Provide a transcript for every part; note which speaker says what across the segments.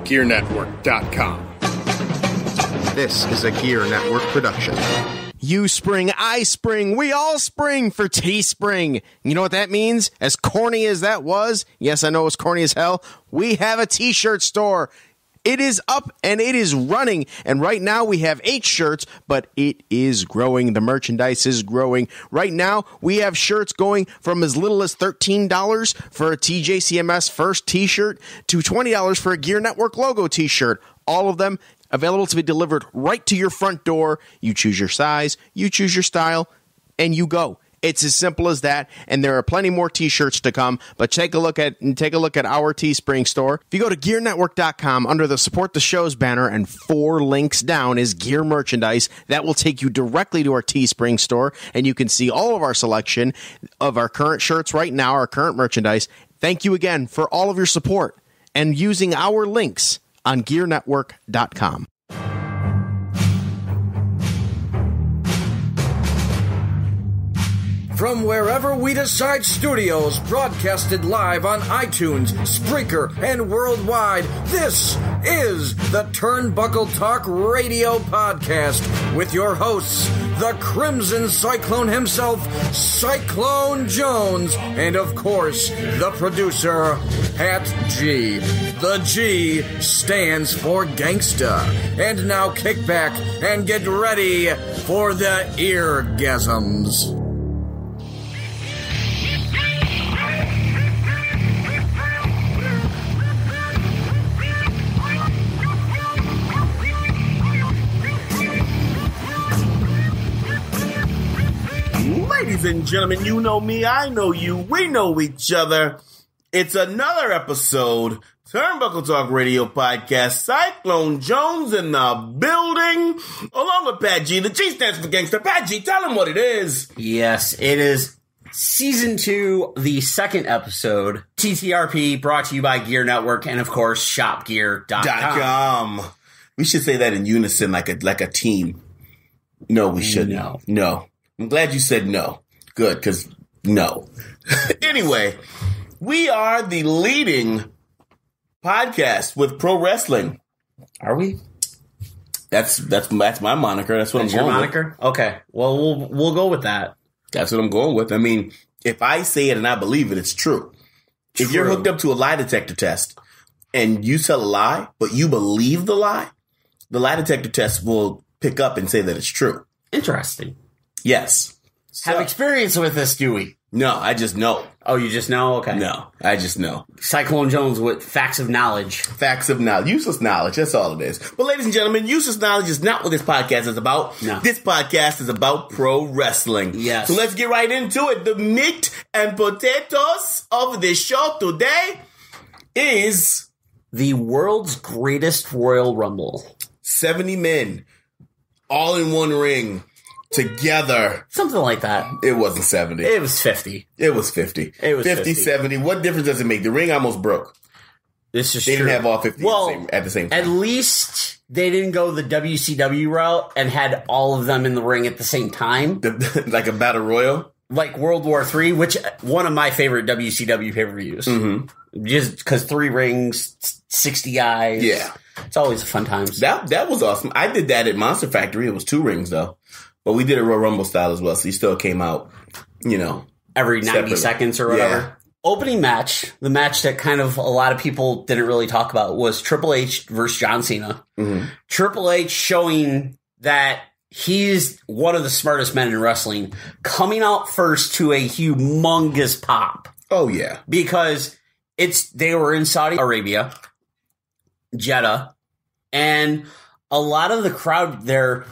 Speaker 1: GearNetwork.com.
Speaker 2: This is a Gear Network production.
Speaker 3: You spring, I spring, we all spring for Teespring. You know what that means? As corny as that was, yes, I know it was corny as hell, we have a t-shirt store. It is up and it is running. And right now we have 8 shirts, but it is growing. The merchandise is growing. Right now we have shirts going from as little as $13 for a TJCMS first t-shirt to $20 for a Gear Network logo t-shirt. All of them available to be delivered right to your front door. You choose your size, you choose your style, and you go. It's as simple as that, and there are plenty more t-shirts to come, but take a look at our Teespring store. If you go to GearNetwork.com, under the Support the Shows banner and 4 links down is Gear Merchandise. That will take you directly to our Teespring store, and you can see all of our selection of our current shirts right now, our current merchandise. Thank you again for all of your support and using our links on GearNetwork.com.
Speaker 4: From wherever we decide studios, broadcasted live on iTunes, Spreaker, and worldwide, this is the Turnbuckle Talk Radio Podcast with your hosts, the Crimson Cyclone himself, Cyclone Jones, and of course, the producer, Pat G. The G stands for Gangsta. And now kick back and get ready for the eargasms.
Speaker 5: Ladies and gentlemen, you know me, I know you, we know each other. It's another episode, Turnbuckle Talk Radio Podcast, Cyclone Jones in the building, along with Pat G. The G stands for Gangster. Pat G, tell him what it is.
Speaker 6: Yes, it is Season 2, the second episode, TTRP, brought to you by Gear Network, and of course, shopgear.com.
Speaker 5: We should say that in unison, like a team. No, we shouldn't. No. I'm glad you said no. Good, because no. Anyway, we are the leading podcast with pro wrestling.
Speaker 6: Are we?
Speaker 5: That's my moniker. That's what I'm going with.
Speaker 6: Moniker? Okay. Well, we'll go with that.
Speaker 5: That's what I'm going with. I mean, if I say it and I believe it, it's true. If you're hooked up to a lie detector test and you tell a lie, but you believe the lie detector test will pick up and say that it's true.
Speaker 6: Interesting.
Speaker 5: Yes.
Speaker 6: Have experience with this, do we?
Speaker 5: No, I just know.
Speaker 6: Oh, you just know? Okay.
Speaker 5: No, I just know.
Speaker 6: Cyclone Jones with facts of knowledge.
Speaker 5: Facts of knowledge. Useless knowledge. That's all it is. But ladies and gentlemen, useless knowledge is not what this podcast is about.
Speaker 6: No.
Speaker 5: This podcast is about pro wrestling.
Speaker 6: Yes.
Speaker 5: So let's get right into it. The meat and potatoes of the show today is
Speaker 6: the world's greatest Royal Rumble.
Speaker 5: 70 men, all in one ring. Together.
Speaker 6: Something like that.
Speaker 5: It wasn't 70.
Speaker 6: It was 50.
Speaker 5: It was 50.
Speaker 6: It was 50.
Speaker 5: 70. What difference does it make? The ring almost broke.
Speaker 6: This is
Speaker 5: They
Speaker 6: true.
Speaker 5: didn't have all 50 at the same time.
Speaker 6: At least they didn't go the WCW route and had all of them in the ring at the same time.
Speaker 5: Like a battle royal?
Speaker 6: Like World War III, which one of my favorite WCW pay-per-views. Mm-hmm. Just because 3 rings, 60 guys.
Speaker 5: Yeah.
Speaker 6: It's always fun times.
Speaker 5: That was awesome. I did that at Monster Factory. It was 2 rings, though. But we did a Royal Rumble style as well, so you still came out,
Speaker 6: every 90 seconds or whatever.
Speaker 5: Yeah.
Speaker 6: Opening match, the match that kind of a lot of people didn't really talk about, was Triple H versus John Cena. Mm-hmm. Triple H showing that he's one of the smartest men in wrestling, coming out first to a humongous pop.
Speaker 5: Oh, yeah.
Speaker 6: Because they were in Saudi Arabia, Jeddah, and a lot of the crowd there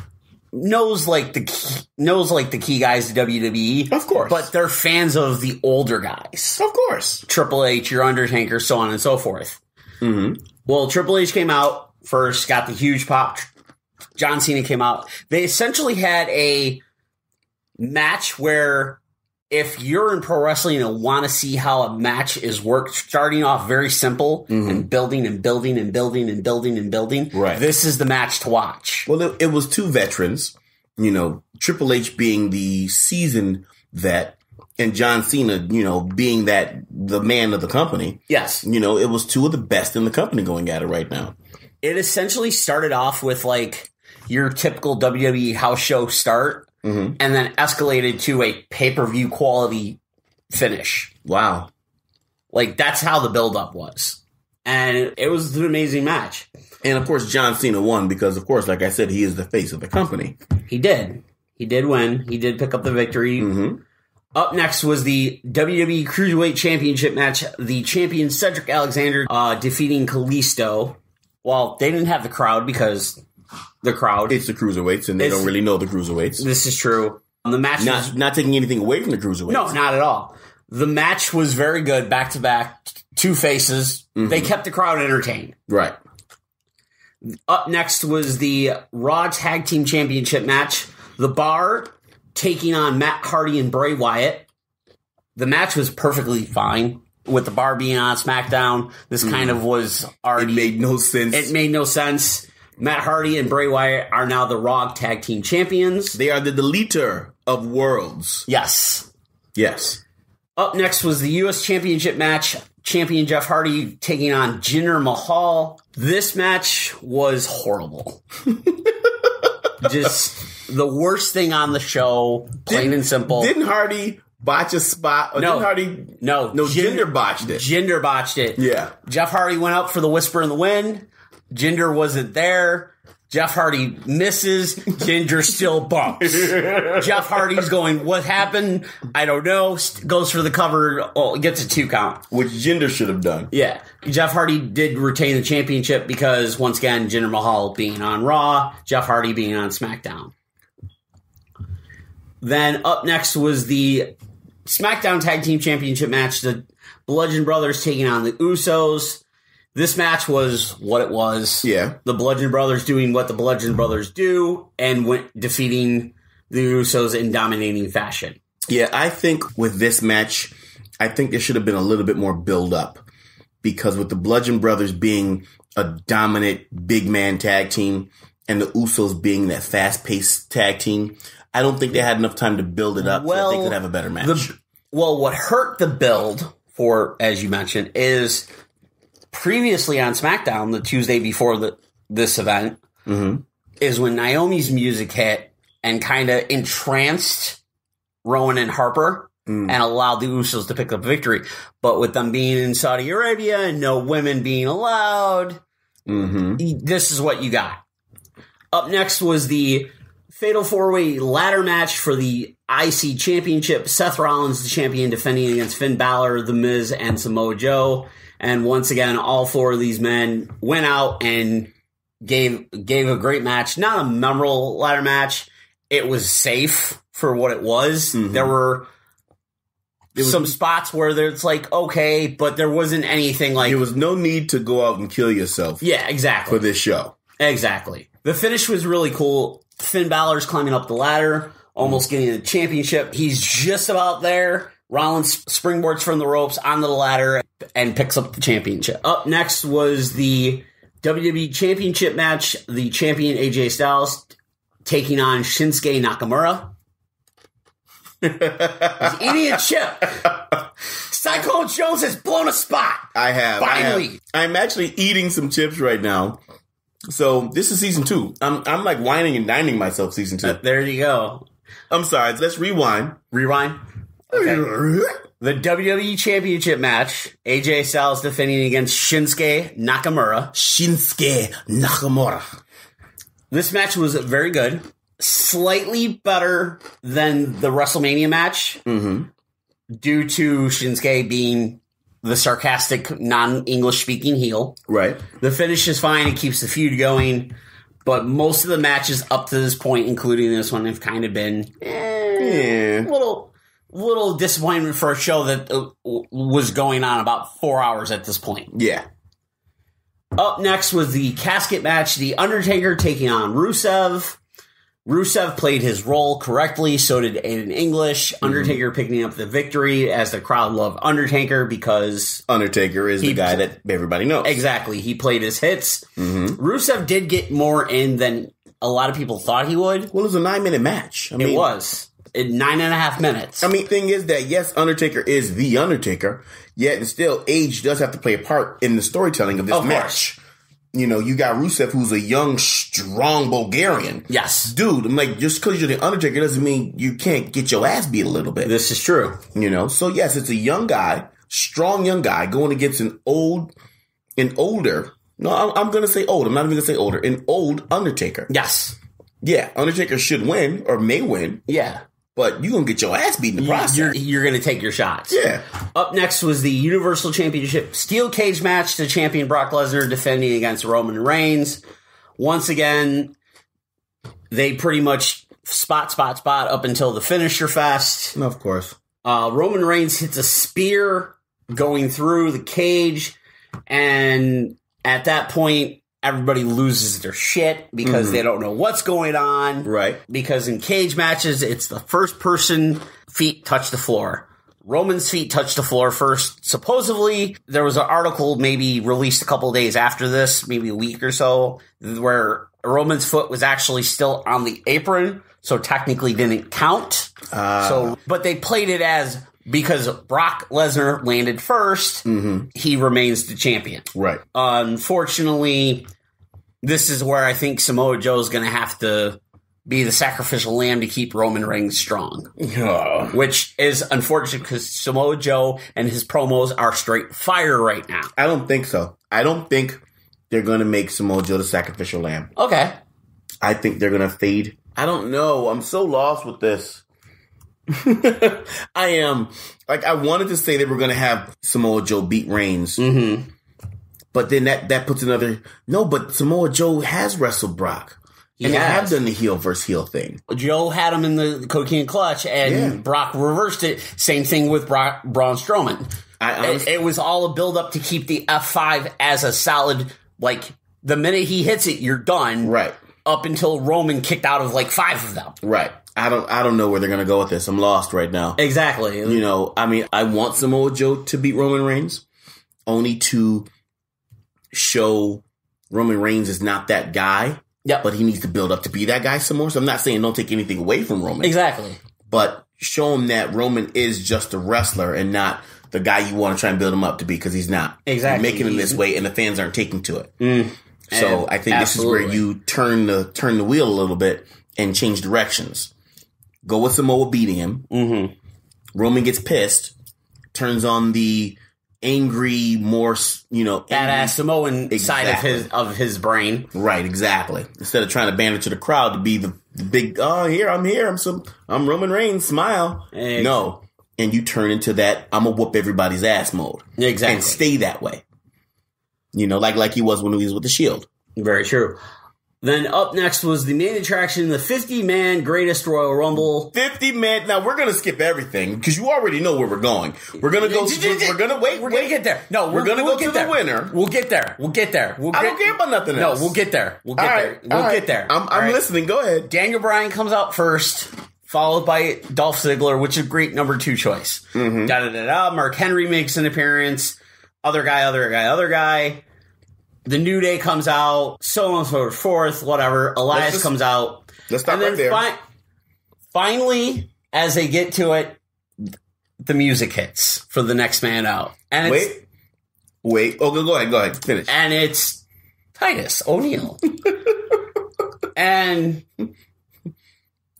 Speaker 6: knows the key guys to WWE.
Speaker 5: Of course.
Speaker 6: But they're fans of the older guys.
Speaker 5: Of course.
Speaker 6: Triple H, your Undertaker, so on and so forth. Mm-hmm. Well, Triple H came out first, got the huge pop. John Cena came out. They essentially had a match where if you're in pro wrestling and want to see how a match is worked, starting off very simple and building and building and building and building and building,
Speaker 5: right,
Speaker 6: this is the match to watch.
Speaker 5: Well, it was 2 veterans, Triple H being the seasoned vet and John Cena, being the man of the company.
Speaker 6: Yes.
Speaker 5: It was two of the best in the company going at it right now.
Speaker 6: It essentially started off with like your typical WWE house show start and then escalated to a pay-per-view quality finish.
Speaker 5: Wow.
Speaker 6: Like, that's how the build-up was. And it was an amazing match.
Speaker 5: And, of course, John Cena won because, of course, like I said, he is the face of the company.
Speaker 6: He did. He did win. He did pick up the victory.
Speaker 5: Mm-hmm.
Speaker 6: Up next was the WWE Cruiserweight Championship match. The champion Cedric Alexander defeating Kalisto. Well, they didn't have the crowd because the crowd...
Speaker 5: It's the Cruiserweights, and they don't really know the Cruiserweights.
Speaker 6: This is true. The match
Speaker 5: not taking anything away from the Cruiserweights.
Speaker 6: No, not at all. The match was very good, back-to-back, two faces. Mm-hmm. They kept the crowd entertained.
Speaker 5: Right.
Speaker 6: Up next was the Raw Tag Team Championship match. The Bar taking on Matt Hardy and Bray Wyatt. The match was perfectly fine. With the Bar being on SmackDown, this kind of was already...
Speaker 5: It made no sense.
Speaker 6: It made no sense. Matt Hardy and Bray Wyatt are now the Raw Tag Team Champions.
Speaker 5: They are the deleter of worlds.
Speaker 6: Yes.
Speaker 5: Yes.
Speaker 6: Up next was the U.S. Championship match. Champion Jeff Hardy taking on Jinder Mahal. This match was horrible. Just the worst thing on the show, plain and simple.
Speaker 5: Didn't Hardy botch a spot?
Speaker 6: No.
Speaker 5: Jinder botched it.
Speaker 6: Jinder botched it.
Speaker 5: Yeah.
Speaker 6: Jeff Hardy went up for the Whisper in the Wind. Jinder wasn't there. Jeff Hardy misses. Jinder still bumps. Jeff Hardy's going, what happened? I don't know. Goes for the cover. Oh, gets a 2 count.
Speaker 5: Which Jinder should have done.
Speaker 6: Yeah. Jeff Hardy did retain the championship because, once again, Jinder Mahal being on Raw, Jeff Hardy being on SmackDown. Then up next was the SmackDown Tag Team Championship match. The Bludgeon Brothers taking on the Usos. This match was what it was.
Speaker 5: Yeah.
Speaker 6: The Bludgeon Brothers doing what the Bludgeon Brothers do and defeating the Usos in dominating fashion.
Speaker 5: Yeah, I think with this match, I think there should have been a little bit more build-up. Because with the Bludgeon Brothers being a dominant big man tag team and the Usos being that fast-paced tag team, I don't think they had enough time to build it up so that they could have a better match.
Speaker 6: What hurt the build for, as you mentioned, is... Previously on SmackDown, the Tuesday before this event, is when Naomi's music hit and kind of entranced Rowan and Harper and allowed the Usos to pick up victory. But with them being in Saudi Arabia and no women being allowed, this is what you got. Up next was the Fatal 4-Way ladder match for the IC Championship. Seth Rollins, the champion, defending against Finn Balor, The Miz, and Samoa Joe. And once again, all 4 of these men went out and gave a great match. Not a memorable ladder match. It was safe for what it was. There were some spots where it's like, okay, but there wasn't anything like...
Speaker 5: There was no need to go out and kill yourself.
Speaker 6: Yeah, exactly.
Speaker 5: For this show.
Speaker 6: Exactly. The finish was really cool. Finn Balor's climbing up the ladder, almost getting the championship. He's just about there. Rollins springboards from the ropes onto the ladder and picks up the championship. Up next was the WWE Championship match. The champion AJ Styles taking on Shinsuke Nakamura. He's eating a chip. Cyclone Jones has blown a spot.
Speaker 5: I have.
Speaker 6: Finally.
Speaker 5: I'm actually eating some chips right now. So this is season 2. I'm like whining and dining myself season 2.
Speaker 6: There you go.
Speaker 5: I'm sorry. Let's rewind.
Speaker 6: Rewind. Okay. The WWE Championship match, AJ Styles defending against Shinsuke Nakamura. This match was very good. Slightly better than the WrestleMania match due to Shinsuke being the sarcastic, non-English speaking heel.
Speaker 5: Right.
Speaker 6: The finish is fine. It keeps the feud going. But most of the matches up to this point, including this one, have kind of been little disappointment for a show that was going on about 4 hours at this point.
Speaker 5: Yeah.
Speaker 6: Up next was the casket match. The Undertaker taking on Rusev. Rusev played his role correctly. So did Aiden English. Undertaker picking up the victory as the crowd loved Undertaker because...
Speaker 5: Undertaker is the guy that everybody knows.
Speaker 6: Exactly. He played his hits. Rusev did get more in than a lot of people thought he would.
Speaker 5: Well, it was a 9-minute match.
Speaker 6: It was. in 9.5 minutes.
Speaker 5: I mean, thing is that, yes, Undertaker is the Undertaker, yet and still age does have to play a part in the storytelling of this match. You know, you got Rusev, who's a young, strong Bulgarian.
Speaker 6: Yes.
Speaker 5: Dude, I'm like, just because you're the Undertaker doesn't mean you can't get your ass beat a little bit.
Speaker 6: This is true.
Speaker 5: You know, so yes, it's a young guy, strong young guy going against an older, no, I'm going to say old. I'm not even going to say older, an old Undertaker.
Speaker 6: Yes.
Speaker 5: Yeah, Undertaker should win or may win.
Speaker 6: Yeah.
Speaker 5: But you're going to get your ass beat in the process.
Speaker 6: You're going to take your shots.
Speaker 5: Yeah.
Speaker 6: Up next was the Universal Championship Steel Cage match. The champion Brock Lesnar defending against Roman Reigns. Once again, they pretty much spot up until the finisher fest.
Speaker 5: Of course.
Speaker 6: Roman Reigns hits a spear going through the cage. And at that point, everybody loses their shit because they don't know what's going on.
Speaker 5: Right.
Speaker 6: Because in cage matches, it's the first person feet touch the floor. Roman's feet touch the floor first. Supposedly, there was an article maybe released a couple of days after this, maybe a week or so, where Roman's foot was actually still on the apron, so technically didn't count. But they played it as because Brock Lesnar landed first, he remains the champion.
Speaker 5: Right.
Speaker 6: Unfortunately, this is where I think Samoa Joe's going to have to be the sacrificial lamb to keep Roman Reigns strong. Which is unfortunate because Samoa Joe and his promos are straight fire right now.
Speaker 5: I don't think so. I don't think they're going to make Samoa Joe the sacrificial lamb.
Speaker 6: Okay.
Speaker 5: I think they're going to fade. I don't know. I'm so lost with this. I am. Like, I wanted to say they were going to have Samoa Joe beat Reigns. But then that puts another... No, but Samoa Joe has wrestled Brock. They have done the heel versus heel thing.
Speaker 6: Joe had him in the cocaine clutch, and Brock reversed it. Same thing with Braun Strowman. It was all a build-up to keep the F5 as a solid... Like, the minute he hits it, you're done.
Speaker 5: Right.
Speaker 6: Up until Roman kicked out of, like, 5 of them.
Speaker 5: Right. I don't know where they're going to go with this. I'm lost right now.
Speaker 6: Exactly.
Speaker 5: You know, I mean, I want Samoa Joe to beat Roman Reigns, only to show Roman Reigns is not that guy.
Speaker 6: Yeah.
Speaker 5: But he needs to build up to be that guy some more. So I'm not saying don't take anything away from Roman.
Speaker 6: Exactly. But
Speaker 5: show him that Roman is just a wrestler and not the guy you want to try and build him up to be, because he's not.
Speaker 6: Exactly.
Speaker 5: You're making him this way and the fans aren't taking to it. So I think this is where you turn the wheel a little bit and change directions. Go with Samoa beating him. Roman gets pissed, turns on the angry, more,
Speaker 6: badass Samoan side of his brain.
Speaker 5: Right, exactly. Instead of trying to banter to the crowd to be the big, I'm here, I'm Roman Reigns, smile. No. And you turn into that, I'm gonna whoop everybody's ass mode.
Speaker 6: Exactly.
Speaker 5: And stay that way. Like he was when he was with the Shield.
Speaker 6: Very true. Then up next was the main attraction, the 50-man Greatest Royal Rumble.
Speaker 5: 50-man. Now, we're going to skip everything because you already know where we're going. We're going to go. We're going to wait.
Speaker 6: We're going to get there. No,
Speaker 5: we're going to go to the winner.
Speaker 6: We'll get there. I
Speaker 5: don't care about nothing else.
Speaker 6: No, we'll get there. We'll get there.
Speaker 5: I'm listening. Go ahead.
Speaker 6: Daniel Bryan comes out first, followed by Dolph Ziggler, which is a great number 2 choice. Mark Henry makes an appearance. Other guy. The New Day comes out, so on and so forth, whatever. Elias comes out.
Speaker 5: Let's stop right there.
Speaker 6: Finally, as they get to it, the music hits for the next man out. And
Speaker 5: Wait. Oh, go ahead. Finish.
Speaker 6: And it's Titus O'Neil. And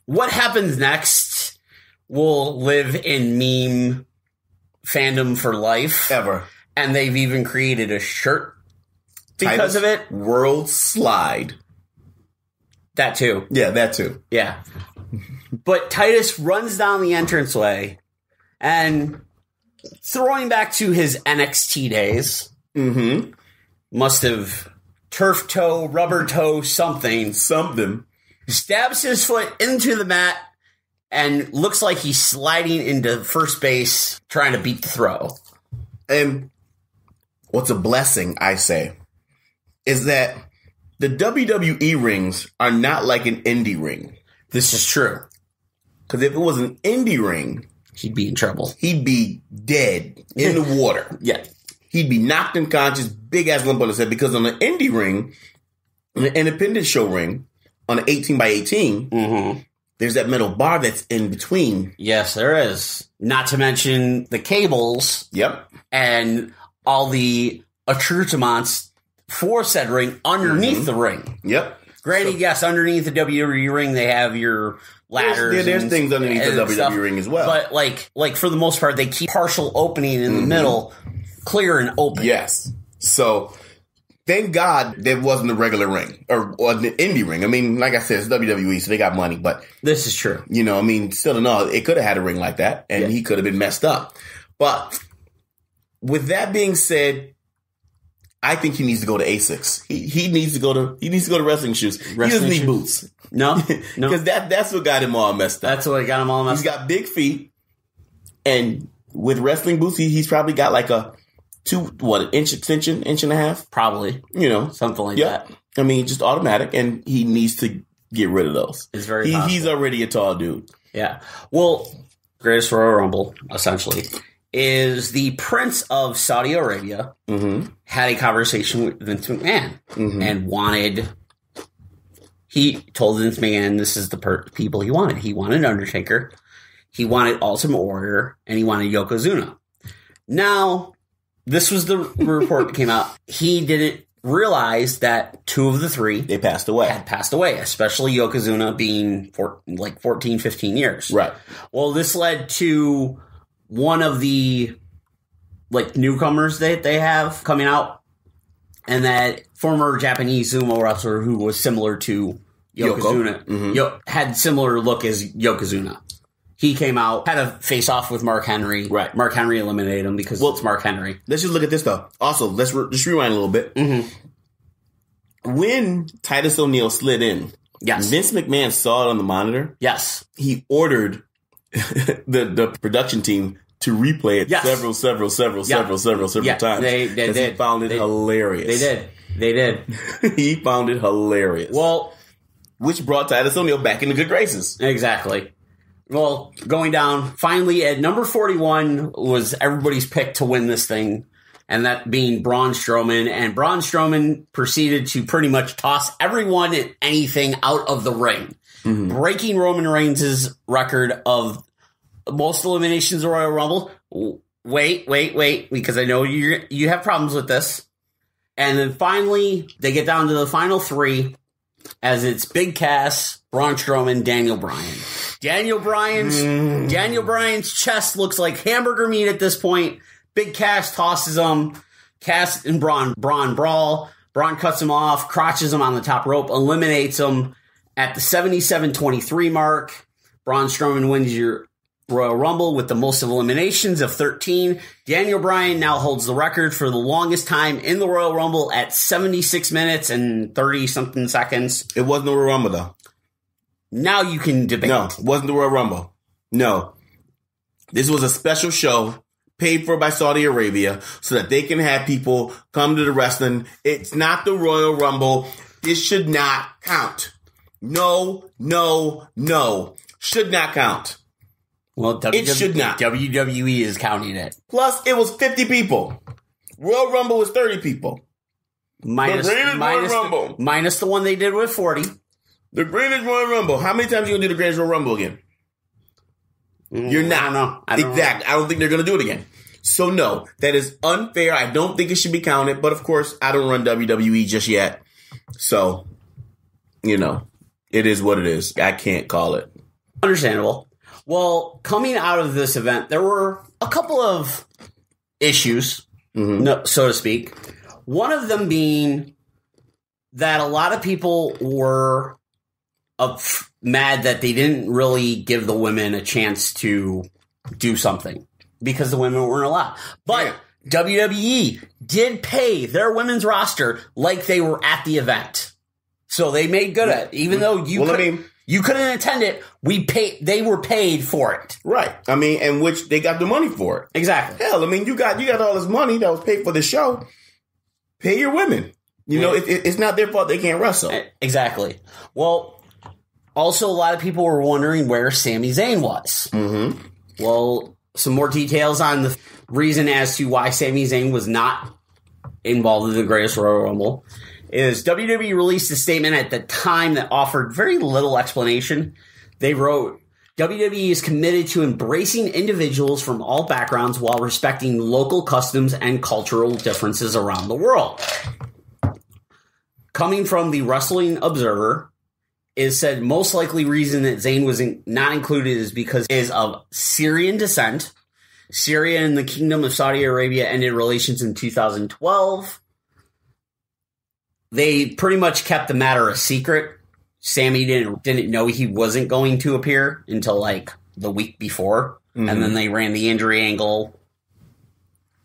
Speaker 6: what happens next will live in meme fandom for life.
Speaker 5: Ever.
Speaker 6: And they've even created a shirt because of it.
Speaker 5: World Slide.
Speaker 6: That too.
Speaker 5: Yeah, that too.
Speaker 6: Yeah. But Titus runs down the entranceway and, throwing back to his NXT days, must have turf toe, rubber toe, something. Stabs his foot into the mat and looks like he's sliding into first base trying to beat the throw.
Speaker 5: And what's a blessing, I say, is that the WWE rings are not like an indie ring.
Speaker 6: This is true.
Speaker 5: Because if it was an indie ring,
Speaker 6: he'd be in trouble.
Speaker 5: He'd be dead in the water.
Speaker 6: Yeah.
Speaker 5: He'd be knocked unconscious, big ass lump on his head. Because on the indie ring, on the independent show ring, on the 18 by 18, they there's that metal bar that's in between.
Speaker 6: Yes, there is. Not to mention the cables.
Speaker 5: Yep.
Speaker 6: And all the accoutrements for said ring underneath the ring.
Speaker 5: Yep.
Speaker 6: Granted, yes, underneath the WWE ring, they have your ladders.
Speaker 5: There's things underneath the WWE ring as well.
Speaker 6: But like for the most part, they keep partial opening in the middle clear and open.
Speaker 5: Yes. So thank God there wasn't a regular ring or an indie ring. I mean, like I said, it's WWE, so they got money. But
Speaker 6: this is true.
Speaker 5: You know, I mean, still in all, it could have had a ring like that, and he could have been messed up. But with that being said, I think he needs to go to Asics. He needs to go to wrestling shoes. He doesn't need boots.
Speaker 6: No.
Speaker 5: Because that's what got him all messed up.
Speaker 6: That's what got him all messed up.
Speaker 5: He's got big feet, and with wrestling boots, he's probably got like a inch extension, inch and a half?
Speaker 6: Probably.
Speaker 5: You know.
Speaker 6: Something like that.
Speaker 5: I mean, just automatic, and he needs to get rid of those.
Speaker 6: It's very possible.
Speaker 5: He's already a tall dude.
Speaker 6: Yeah. Well, Greatest Royal Rumble, essentially, is the Prince of Saudi Arabia had a conversation with Vince McMahon and he told Vince McMahon this is the people he wanted. He wanted Undertaker, he wanted Ultimate Warrior, and he wanted Yokozuna. Now, this was the report that came out. He didn't realize that two of the three
Speaker 5: they passed away.
Speaker 6: Had passed away, especially Yokozuna being 14, 15 years.
Speaker 5: Right.
Speaker 6: Well, this led to one of the newcomers that they have coming out, and that former Japanese sumo wrestler who was similar to Yokozuna, had similar look as Yokozuna. He came out, had a face-off with Mark Henry.
Speaker 5: Right.
Speaker 6: Mark Henry eliminated him because it's Mark Henry.
Speaker 5: Let's just look at this, though. Also, let's just rewind a little bit. When Titus O'Neil slid in, Vince McMahon saw it on the monitor.
Speaker 6: Yes.
Speaker 5: He ordered the production team to replay it several times.
Speaker 6: They did.
Speaker 5: He found it hilarious.
Speaker 6: They did.
Speaker 5: He found it hilarious.
Speaker 6: Well,
Speaker 5: which brought Titus O'Neil back into good graces.
Speaker 6: Exactly. Well, going down, finally at number 41 was everybody's pick to win this thing, and that being Braun Strowman. And Braun Strowman proceeded to pretty much toss everyone and anything out of the ring, breaking Roman Reigns' record of most eliminations in the Royal Rumble. Wait, because I know you have problems with this. And then finally, they get down to the final three, as it's Big Cass, Braun Strowman, Daniel Bryan. Daniel Bryan's chest looks like hamburger meat at this point. Big Cass tosses him. Cass and Braun brawl. Braun cuts him off, crotches him on the top rope, eliminates him at the 77-23 mark. Braun Strowman wins your Royal Rumble with the most eliminations of 13. Daniel Bryan now holds the record for the longest time in the Royal Rumble at 76 minutes and 30-something seconds.
Speaker 5: It wasn't the Royal Rumble, though.
Speaker 6: Now you can debate.
Speaker 5: No, it wasn't the Royal Rumble. No. This was a special show paid for by Saudi Arabia so that they can have people come to the wrestling. It's not the Royal Rumble. This should not count. No. Should not count.
Speaker 6: Well,
Speaker 5: it should not.
Speaker 6: WWE is counting it.
Speaker 5: Plus, it was 50 people. Royal Rumble was 30 people.
Speaker 6: Minus the one they did with 40.
Speaker 5: The Greatest Royal Rumble. How many times are you going to do the Greatest Royal Rumble again? You're not.
Speaker 6: I don't know.
Speaker 5: Exactly. I don't think they're going to do it again. So, no, that is unfair. I don't think it should be counted. But, of course, I don't run WWE just yet. So, it is what it is. I can't call it.
Speaker 6: Understandable. Well, coming out of this event, there were a couple of issues, so to speak. One of them being that a lot of people were mad that they didn't really give the women a chance to do something because the women weren't allowed. But WWE did pay their women's roster like they were at the event. So they made good at it. Even though you couldn't attend it, they were paid for it.
Speaker 5: Right. I mean, and which they got the money for it.
Speaker 6: Exactly.
Speaker 5: Hell, I mean, you got all this money that was paid for the show. Pay your women. It's not their fault they can't wrestle.
Speaker 6: Exactly. Well, also, a lot of people were wondering where Sami Zayn was. Well, some more details on the reason as to why Sami Zayn was not involved in the Greatest Royal Rumble is WWE released a statement at the time that offered very little explanation, They wrote, WWE is committed to embracing individuals from all backgrounds while respecting local customs and cultural differences around the world. Coming from the Wrestling Observer, it said most likely reason that Zayn was not included is because he is of Syrian descent. Syria and the Kingdom of Saudi Arabia ended relations in 2012. They pretty much kept the matter a secret. Sammy didn't know he wasn't going to appear until like the week before. Mm-hmm. And then they ran the injury angle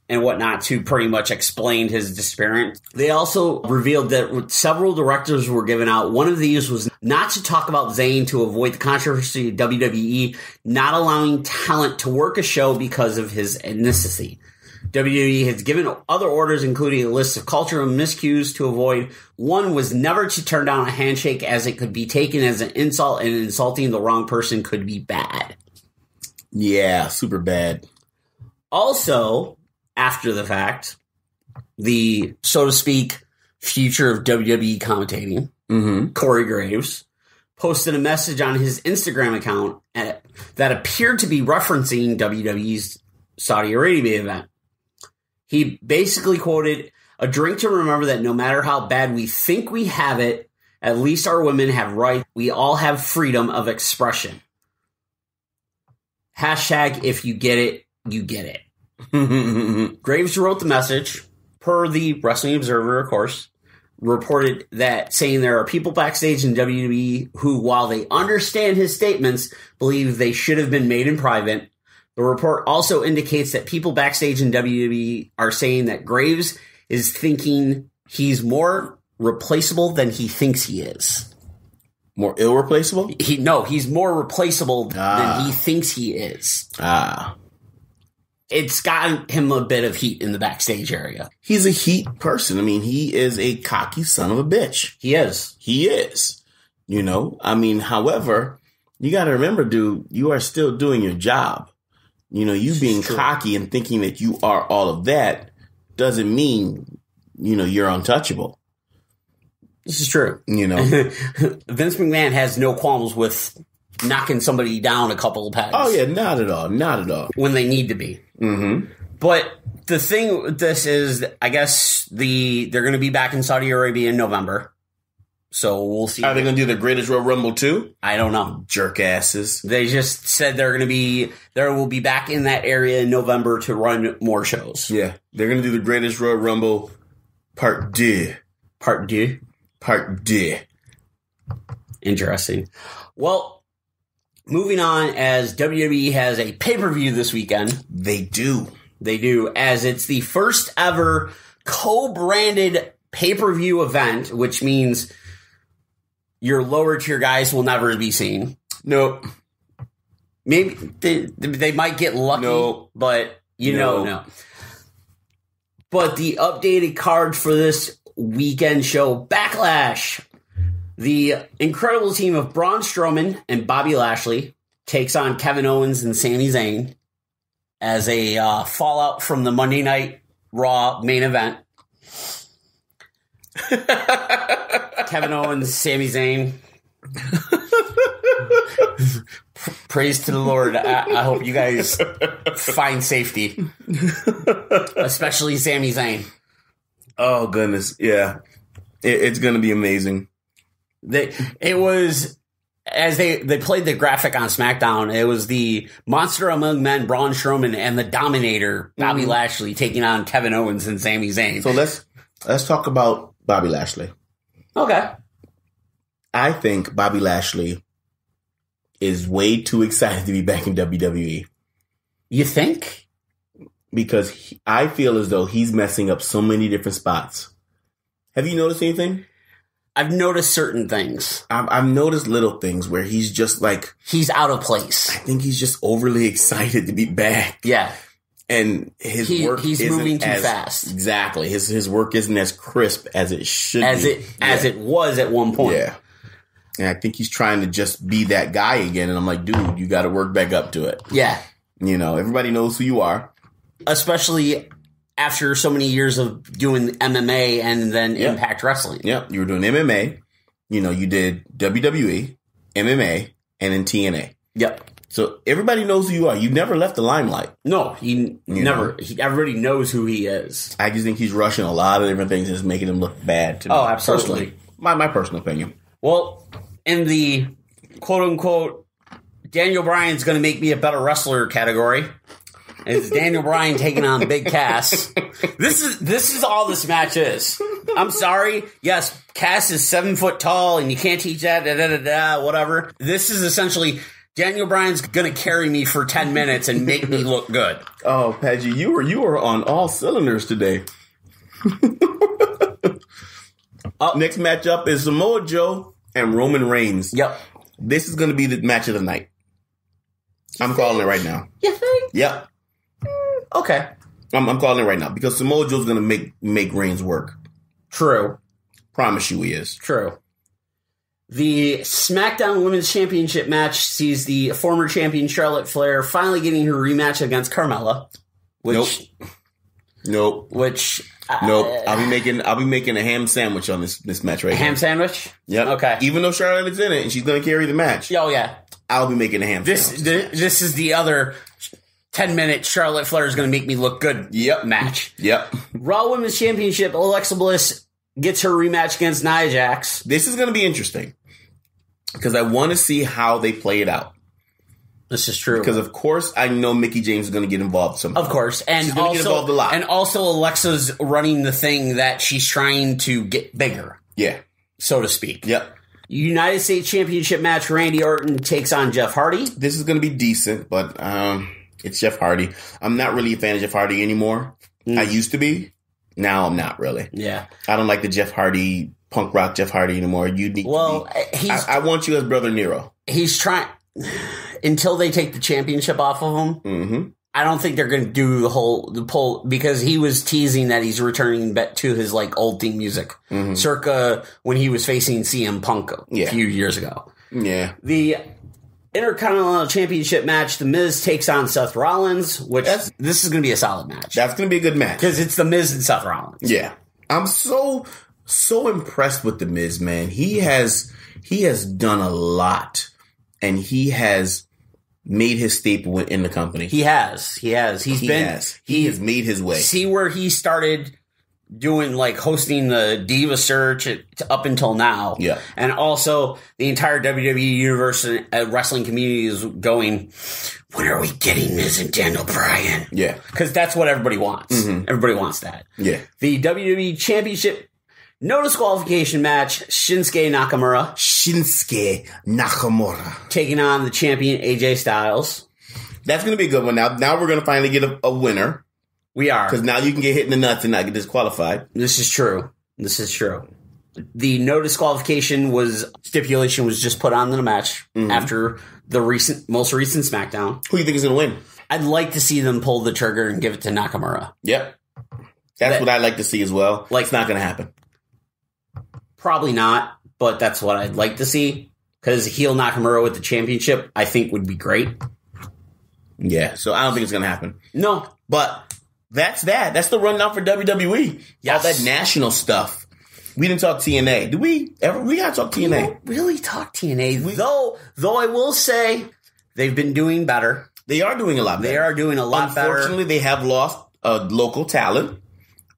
Speaker 6: and whatnot to pretty much explain his disappearance. They also revealed that several directives were given out. One of these was not to talk about Zayn to avoid the controversy of WWE not allowing talent to work a show because of his ethnicity. WWE has given other orders, including a list of cultural miscues to avoid. One was never to turn down a handshake, as it could be taken as an insult, and insulting the wrong person could be bad.
Speaker 5: Yeah, super bad.
Speaker 6: Also, after the fact, the, so to speak, future of WWE commentating, Corey Graves, posted a message on his Instagram account that appeared to be referencing WWE's Saudi Arabia event. He basically quoted, "A drink to remember that no matter how bad we think we have it, at least our women have rights. We all have freedom of expression. Hashtag if you get it, you get it." Graves wrote the message, per the Wrestling Observer, of course, reported that saying there are people backstage in WWE who, while they understand his statements, believe they should have been made in private. The report also indicates that people backstage in WWE are saying that Graves is thinking he's more replaceable than he thinks he is.
Speaker 5: More irreplaceable?
Speaker 6: He's more replaceable than he thinks he is. It's gotten him a bit of heat in the backstage area.
Speaker 5: He's a heat person. I mean, he is a cocky son of a bitch.
Speaker 6: He is.
Speaker 5: He is. You know, I mean, however, you got to remember, dude, you are still doing your job. You know, you being cocky and thinking that you are all of that doesn't mean, you know, you're untouchable.
Speaker 6: This is true.
Speaker 5: You know,
Speaker 6: Vince McMahon has no qualms with knocking somebody down a couple of pegs.
Speaker 5: Oh, yeah, not at all. Not at all.
Speaker 6: When they need to be.
Speaker 5: Mm-hmm.
Speaker 6: But the thing with this is, I guess they're going to be back in Saudi Arabia in November. So we'll see.
Speaker 5: Are they going to do the Greatest Royal Rumble too?
Speaker 6: I don't know.
Speaker 5: Jerk asses.
Speaker 6: They just said they will be back in that area in November to run more shows.
Speaker 5: Yeah. They're going to do the Greatest Royal Rumble Part 2.
Speaker 6: Part 2?
Speaker 5: Part 2.
Speaker 6: Interesting. Well, moving on, as WWE has a pay-per-view this weekend.
Speaker 5: They do.
Speaker 6: They do, as it's the first ever co-branded pay-per-view event, which means your lower tier guys will never be seen.
Speaker 5: Nope.
Speaker 6: Maybe they might get lucky,
Speaker 5: nope.
Speaker 6: But no. But the updated card for this weekend show, Backlash, the incredible team of Braun Strowman and Bobby Lashley takes on Kevin Owens and Sami Zayn as a fallout from the Monday Night Raw main event. Kevin Owens, Sami Zayn. Praise to the Lord. I hope you guys find safety. Especially Sami Zayn.
Speaker 5: Oh, goodness. Yeah. It's going to be amazing.
Speaker 6: It was, as they played the graphic on SmackDown, it was the Monster Among Men, Braun Strowman, and the Dominator, Bobby Lashley, taking on Kevin Owens and Sami Zayn.
Speaker 5: So let's talk about Bobby Lashley.
Speaker 6: Okay.
Speaker 5: I think Bobby Lashley is way too excited to be back in WWE.
Speaker 6: You think?
Speaker 5: Because I feel as though he's messing up so many different spots. Have you noticed anything?
Speaker 6: I've noticed certain things.
Speaker 5: I've noticed little things where he's just like...
Speaker 6: He's out of place.
Speaker 5: I think he's just overly excited to be back.
Speaker 6: Yeah.
Speaker 5: And he's
Speaker 6: moving too fast.
Speaker 5: Exactly. His work isn't as crisp as it should be.
Speaker 6: As it was at one point.
Speaker 5: Yeah. And I think he's trying to just be that guy again. And I'm like, dude, you got to work back up to it.
Speaker 6: Yeah.
Speaker 5: You know, everybody knows who you are.
Speaker 6: Especially after so many years of doing MMA and then Impact Wrestling.
Speaker 5: Yep. You were doing MMA. You know, you did WWE, MMA, and in TNA.
Speaker 6: Yep.
Speaker 5: So everybody knows who you are. You never left the limelight.
Speaker 6: No, never. Everybody knows who he is.
Speaker 5: I just think he's rushing a lot of different things and it's making him look bad to me.
Speaker 6: Oh, absolutely.
Speaker 5: Personally. My personal opinion.
Speaker 6: Well, in the quote-unquote Daniel Bryan's going to make me a better wrestler category, it's Daniel Bryan taking on Big Cass. This is all this match is. I'm sorry. Yes, Cass is 7 foot tall and you can't teach that, whatever. This is essentially Daniel Bryan's going to carry me for 10 minutes and make me look good.
Speaker 5: Oh, Padgett, you were on all cylinders today. Next matchup is Samoa Joe and Roman Reigns.
Speaker 6: Yep.
Speaker 5: This is going to be the match of the night. I'm calling it right now.
Speaker 6: You think?
Speaker 5: Yep.
Speaker 6: Okay.
Speaker 5: I'm calling it right now because Samoa Joe's going to make Reigns work.
Speaker 6: True.
Speaker 5: Promise you he is.
Speaker 6: True. The SmackDown Women's Championship match sees the former champion Charlotte Flair finally getting her rematch against Carmella.
Speaker 5: Nope. I'll be making a ham sandwich on this match right now.
Speaker 6: Ham sandwich?
Speaker 5: Yep.
Speaker 6: Okay.
Speaker 5: Even though Charlotte is in it and she's going to carry the match.
Speaker 6: Oh, yeah.
Speaker 5: I'll be making a ham sandwich.
Speaker 6: This is the other 10-minute Charlotte Flair is going to make me look good match.
Speaker 5: Yep.
Speaker 6: Raw Women's Championship, Alexa Bliss gets her rematch against Nia Jax.
Speaker 5: This is going to be interesting because I want to see how they play it out.
Speaker 6: This is true.
Speaker 5: Because, of course, I know Mickie James is going to get involved somehow.
Speaker 6: Of course. And
Speaker 5: she's going to get involved a lot.
Speaker 6: And also Alexa's running the thing that she's trying to get bigger.
Speaker 5: Yeah.
Speaker 6: So to speak.
Speaker 5: Yep.
Speaker 6: United States Championship match, Randy Orton takes on Jeff Hardy.
Speaker 5: This is going to be decent, but it's Jeff Hardy. I'm not really a fan of Jeff Hardy anymore. I used to be. Now I'm not really.
Speaker 6: Yeah.
Speaker 5: I don't like the Jeff Hardy, punk rock Jeff Hardy anymore. You need to be. I want you as Brother Nero.
Speaker 6: He's trying... Until they take the championship off of him, I don't think they're going to do the pull because he was teasing that he's returning back to his old theme music, circa when he was facing CM Punk a few years ago.
Speaker 5: Yeah.
Speaker 6: The Intercontinental Championship match, The Miz takes on Seth Rollins, which this is going to be a solid match.
Speaker 5: That's going to be a good match
Speaker 6: because it's The Miz and Seth Rollins.
Speaker 5: Yeah, I'm so impressed with The Miz, man. He has done a lot, and he has made his staple in the company. He has. He has made his way. See where he started doing hosting the Diva Search up until now. Yeah. And also the entire WWE universe and wrestling community is going, when are we getting Miz and Daniel Bryan? Yeah. Because that's what everybody wants. Everybody wants that. Yeah. The WWE Championship no disqualification match, Shinsuke Nakamura taking on the champion AJ Styles. That's going to be a good one. Now we're going to finally get a winner. We are. Because now you can get hit in the nuts and not get disqualified. This is true. The no disqualification stipulation was just put on in the match after the most recent SmackDown. Who do you think is going to win? I'd like to see them pull the trigger and give it to Nakamura. Yep. That's what I'd like to see as well. It's not going to happen. Probably not, but that's what I'd like to see. Because heel Nakamura with the championship, I think would be great. Yeah, so I don't think it's going to happen. No. But that's that. That's the rundown for WWE. Yes. All that national stuff. We didn't talk TNA. Did we ever? We got to talk TNA. We don't really talk TNA. Though I will say they've been doing better. They are doing a lot better. Unfortunately, they have lost a local talent.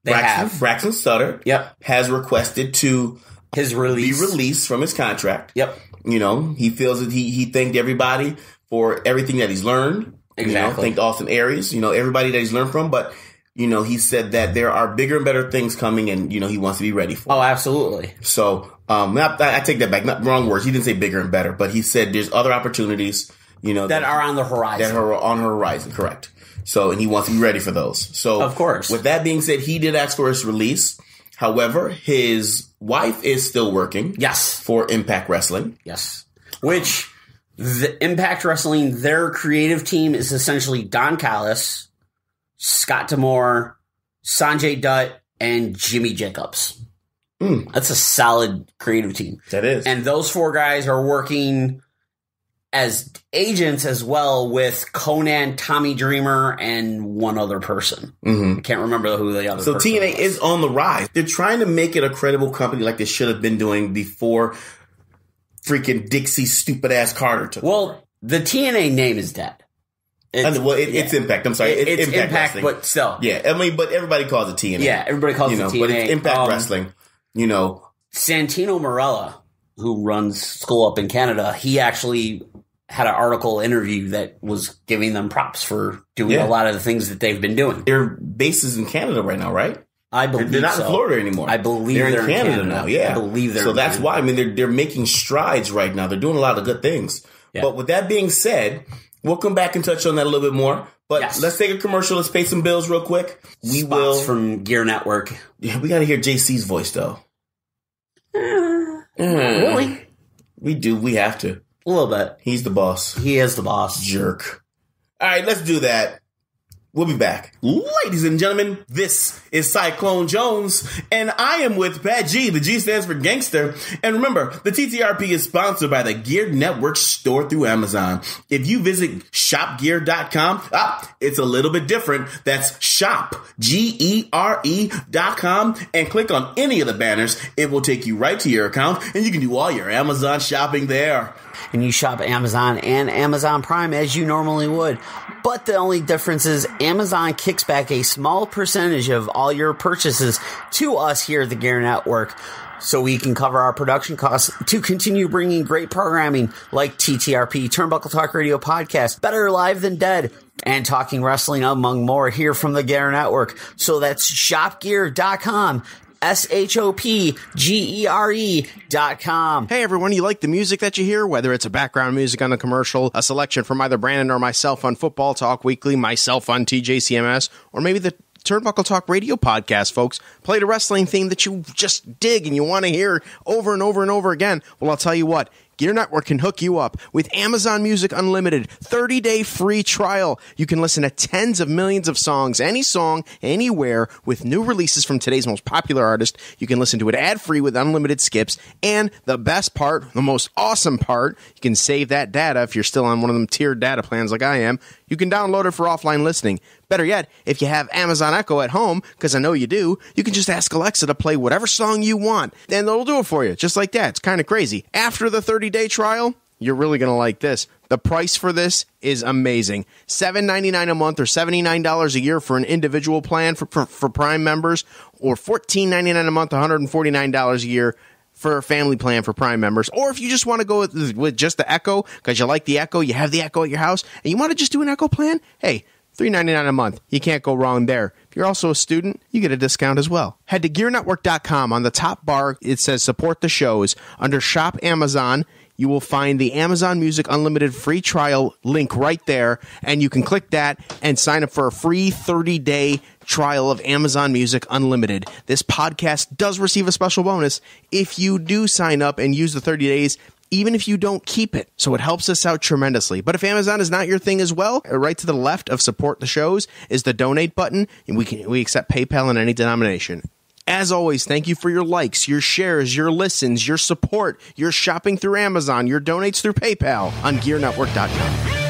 Speaker 5: Braxton Sutter has requested to be released from his contract. Yep. He feels that he thanked everybody for everything that he's learned. Exactly. Thanked Austin Aries, everybody that he's learned from. But, he said that there are bigger and better things coming and, he wants to be ready for it. Oh, absolutely. So, I take that back. Not wrong words. He didn't say bigger and better, but he said there's other opportunities, that are on the horizon. That are on the horizon, correct. So, and he wants to be ready for those. So, of course. With that being said, he did ask for his release. However, his wife is still working. Yes. For Impact Wrestling. Yes. Which, the Impact Wrestling, their creative team is essentially Don Callis, Scott D'Amore, Sanjay Dutt, and Jimmy Jacobs. That's a solid creative team. That is. And those four guys are working as agents as well with Conan, Tommy Dreamer, and one other person. I can't remember who the other person was. So TNA is on the rise. They're trying to make it a credible company like they should have been doing before freaking Dixie stupid ass Carter took.
Speaker 6: Well, the TNA name is dead.
Speaker 5: It's Impact. I'm sorry.
Speaker 6: It's Impact
Speaker 5: Wrestling.
Speaker 6: but still.
Speaker 5: Yeah, I mean, but everybody calls it TNA.
Speaker 6: Yeah, everybody calls it TNA.
Speaker 5: But it's Impact Wrestling.
Speaker 6: Santino Marella, who runs Skull Up in Canada, he actually had an article interview that was giving them props for doing a lot of the things that they've been doing.
Speaker 5: Their base is in Canada right now, right?
Speaker 6: I believe
Speaker 5: they're not in Florida anymore.
Speaker 6: I believe they're in Canada
Speaker 5: now. Yeah,
Speaker 6: I believe they're.
Speaker 5: So that's why. I mean, they're making strides right now. They're doing a lot of good things. Yeah. But with that being said, we'll come back and touch on that a little bit more. But let's take a commercial. Let's pay some bills real quick. We will
Speaker 6: from Gear Network.
Speaker 5: Yeah, we got to hear JC's voice though.
Speaker 6: Really?
Speaker 5: We do. We have to.
Speaker 6: A little bit.
Speaker 5: He's the boss.
Speaker 6: He is the boss.
Speaker 5: Jerk. All right, let's do that. We'll be back. Ladies and gentlemen, this is Cyclone Jones, and I am with Pat G. The G stands for gangster. And remember, the TTRP is sponsored by the Gear Network store through Amazon. If you visit shopgear.com, it's a little bit different. That's shop, GERE.com, and click on any of the banners. It will take you right to your account, and you can do all your Amazon shopping there.
Speaker 6: And you shop Amazon and Amazon Prime as you normally would. But the only difference is Amazon kicks back a small percentage of all your purchases to us here at the Gear Network, so we can cover our production costs to continue bringing great programming like TTRP, Turnbuckle Talk Radio Podcast, Better Live Than Dead, and Talking Wrestling, among more, here from the Gear Network. So that's shopgear.com. SHOPGERE.com.
Speaker 3: Hey everyone, you like the music that you hear? Whether it's a background music on a commercial, a selection from either Brandon or myself on Football Talk Weekly, myself on TJCMS, or maybe the Turnbuckle Talk Radio Podcast, folks, play the wrestling theme that you just dig and you want to hear over and over and over again. Well, I'll tell you what. Gear Network can hook you up with Amazon Music Unlimited 30-day free trial. You can listen to tens of millions of songs, any song, anywhere, with new releases from today's most popular artist. You can listen to it ad-free with unlimited skips. And the best part, the most awesome part, you can save that data if you're still on one of them tiered data plans like I am. You can download it for offline listening. Better yet, if you have Amazon Echo at home, because I know you do, you can just ask Alexa to play whatever song you want, and they'll do it for you, just like that. It's kind of crazy. After the 30-day trial, you're really going to like this. The price for this is amazing. $7.99 a month or $79 a year for an individual plan for Prime members, or $14.99 a month, $149 a year for a family plan for Prime members. Or if you just want to go with just the Echo, because you like the Echo, you have the Echo at your house, and you want to just do an Echo plan, hey, $3.99 a month. You can't go wrong there. If you're also a student, you get a discount as well. Head to GearNetwork.com. On the top bar, it says Support the Shows. Under Shop Amazon, you will find the Amazon Music Unlimited free trial link right there, and you can click that and sign up for a free 30-day trial of Amazon Music Unlimited. This podcast does receive a special bonus if you do sign up and use the 30 days, even if you don't keep it. So it helps us out tremendously. But if Amazon is not your thing as well, right to the left of Support the Shows is the donate button, and we accept PayPal in any denomination. As always, thank you for your likes, your shares, your listens, your support, your shopping through Amazon, your donates through PayPal on GearNetwork.com.